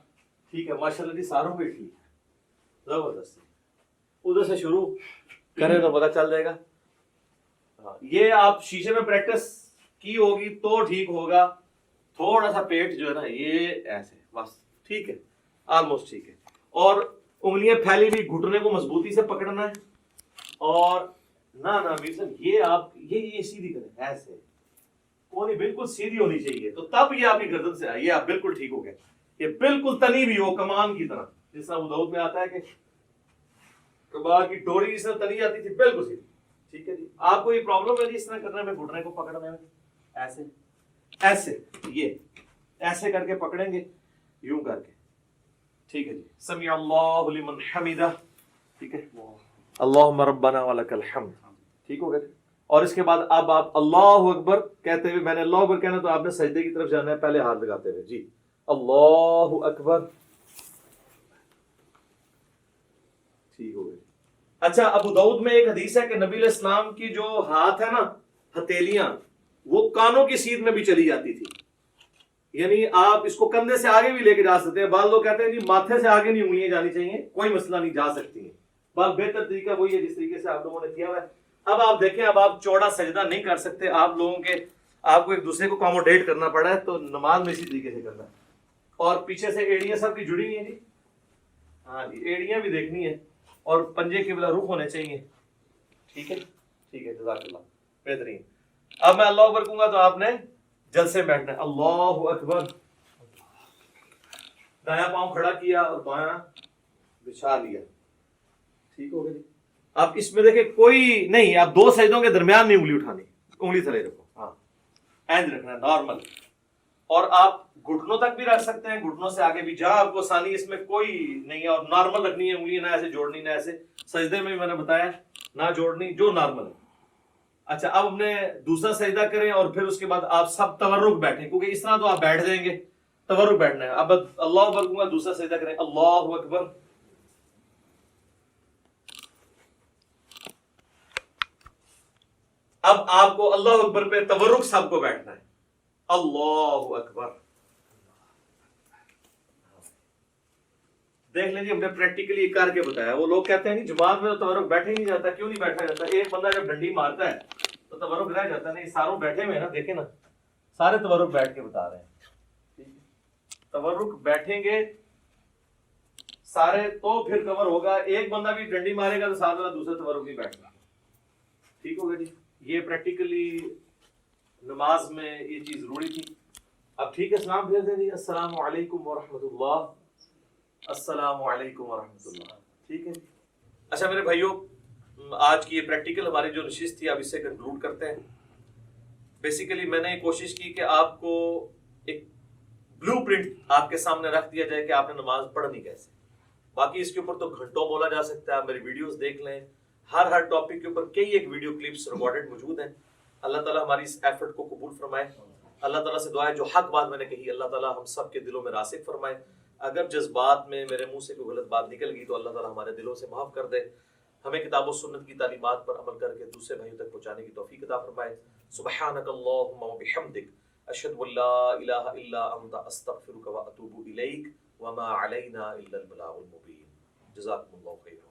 ٹھیک ہے. ماشاء اللہ جی، ساروں پہ ٹھیک ہے، زبردست. ادھر سے شروع کریں تو پتہ چل جائے گا. یہ آپ شیشے میں پریکٹس کی ہوگی تو ٹھیک ہوگا. تھوڑا سا پیٹ جو ہے نا یہ ایسے بس ٹھیک ہے، آلموسٹ ٹھیک ہے. اور انگلیاں پھیلی ہوئی، گھٹنے کو مضبوطی سے پکڑنا ہے. اور نہ میر صاحب یہ آپ یہ سیدھی کریں ایسے، کونی بالکل سیدھی ہونی چاہیے تو تب یہ آپ کی گردن سے آئیے. آپ بالکل ٹھیک ہو گئے. یہ بالکل تنی بھی ہو کمان کی طرح، جس طرح ابو داؤد میں آتا ہے کہ کباغ کی ڈوری جس طرح تنی آتی تھی، بالکل سیدھی. ٹھیک ہے جی. آپ کو یہ پرابلم ہے جی اس طرح کرنے میں، گھٹنے کو پکڑنے میں ایسے ایسے، یہ ایسے کر کے پکڑیں گے، یوں کر کے. ٹھیک ہے جی. سمیع اللہ لمن حمیدہ. ٹھیک ہے، اللہم ربنا ولک الحمد. ٹھیک ہو گیا. اور اس کے بعد اب آپ اللہ اکبر کہتے ہوئے، میں نے اللہ اکبر کہنا تو آپ نے سجدے کی طرف جانا ہے پہلے ہاتھ لگاتے ہوئے. جی اللہ اکبر. ٹھیک ہو گیا. اچھا، ابو داؤد میں ایک حدیث ہے کہ نبی علیہ السلام کی جو ہاتھ ہے نا، ہتھیلیاں، وہ کانوں کی سیدھ میں بھی چلی جاتی تھی. یعنی آپ اس کو کندھے سے آگے بھی لے کے جا سکتے ہیں. بعض لوگ کہتے ہیں جی ماتھے سے آگے نہیں انگلیاں جانی چاہیے، کوئی مسئلہ نہیں، جا سکتی ہیں. بس بہتر طریقہ وہی ہے جس طریقے سے آپ لوگوں نے کیا ہوا ہے. اب آپ دیکھیں، اب آپ چوڑا سجدہ نہیں کر سکتے، آپ لوگوں کے آپ کو ایک دوسرے کو اکوموڈیٹ کرنا پڑا ہے، تو نماز میں اسی طریقے سے کرنا ہے. اور پیچھے سے ایڑیاں سب کی جڑی ہیں جی. ہاں جی، ایڑیاں بھی دیکھنی ہے اور پنجے قبلہ رخ ہونے چاہیے. ٹھیک ہے، ٹھیک ہے، جزاک اللہ، بہترین. اب میں اللہ اکبر کہوں گا تو آپ نے جلسے میں بیٹھنا ہے. اللہ اکبر. دایاں پاؤں کھڑا کیا اور بایاں بچھا لیا. ٹھیک ہو گیا جی. اب اس میں دیکھیں کوئی نہیں، آپ دو سجدوں کے درمیان نہیں انگلی اٹھانی، انگلی تھلے رکھو. ہاں، اینج رکھنا ہے نارمل. اور آپ گھٹنوں تک بھی رکھ سکتے ہیں، گھٹنوں سے آگے بھی، جہاں آپ کو آسانی، اس میں کوئی نہیں ہے. اور نارمل رکھنی ہے انگلی، نہ ایسے جوڑنی نہ ایسے. سجدے میں بھی میں نے بتایا نہ جوڑنی، جو نارمل ہے. اچھا، اب ہم نے دوسرا سجدہ کریں اور پھر اس کے بعد آپ سب تورک بیٹھیں، کیونکہ اس طرح تو آپ بیٹھ جائیں گے، تورک بیٹھنا ہے. اب اللہ اکبر کہوں گا، دوسرا سجدہ کریں. اللہ اکبر. اب آپ کو اللہ اکبر پہ تورک سب کو بیٹھنا ہے. اللہ اکبر. دیکھ لیجیے ہم نے پریکٹیکلی کر کے بتایا. وہ لوگ کہتے ہیں جماعت میں تو تورک بیٹھے ہی نہیں جاتا. کیوں نہیں بیٹھا جاتا؟ ایک بندہ جب ڈنڈی مارتا ہے تو تورک رہ جاتا. نہیں، ساروں بیٹھے ہوئے نا، دیکھیں نا سارے تورک بیٹھ کے بتا رہے ہیں. تورک بیٹھیں گے سارے تو پھر کور ہوگا. ایک بندہ بھی ڈنڈی مارے گا تو ساتھ والا دوسرا تورک نہیں بیٹھنا. ٹھیک ہوگا جی. یہ پریکٹیکلی نماز میں یہ چیز ضروری تھی. اب ٹھیک ہے، سلام بھیج دیں جی. السلام علیکم ورحمۃ اللہ. السلام علیکم ورحمۃ اللہ. ٹھیک ہے. اچھا میرے بھائیوں، آج کی یہ پریکٹیکل ہماری جو نشست تھی اب اس سے کنکلوڈ کرتے ہیں. بیسیکلی میں نے یہ کوشش کی کہ آپ کو ایک بلو پرنٹ آپ کے سامنے رکھ دیا جائے کہ آپ نے نماز پڑھنی کیسے. باقی اس کے اوپر تو گھنٹوں بولا جا سکتا ہے. آپ میری ویڈیوز دیکھ لیں، ہر ٹاپک کے اوپر کئی ایک ویڈیو کلپس ریکارڈڈ موجود ہیں. اللہ تعالیٰ ہماری اس ایفرٹ کو قبول فرمائے. اللہ تعالیٰ سے دعا ہے جو حق بات میں نے کہی اللہ تعالیٰ ہم سب کے دلوں میں راسخ فرمائے. اگر جذبات میں میرے منہ سے کوئی غلط بات نکل گئی تو اللہ تعالیٰ ہمارے دلوں سے معاف کر دے. ہمیں کتاب و سنت کی تعلیمات پر عمل کر کے دوسرے بھائیوں تک پہنچانے کی توفیق عطا فرمائے. سبحانک اللہم و بحمدک، اشہد ان لا الہ الا انت، استغفرک و اتوب الیک، وما علینا الا البلاغ المبین. جزاکم اللہ خیرا.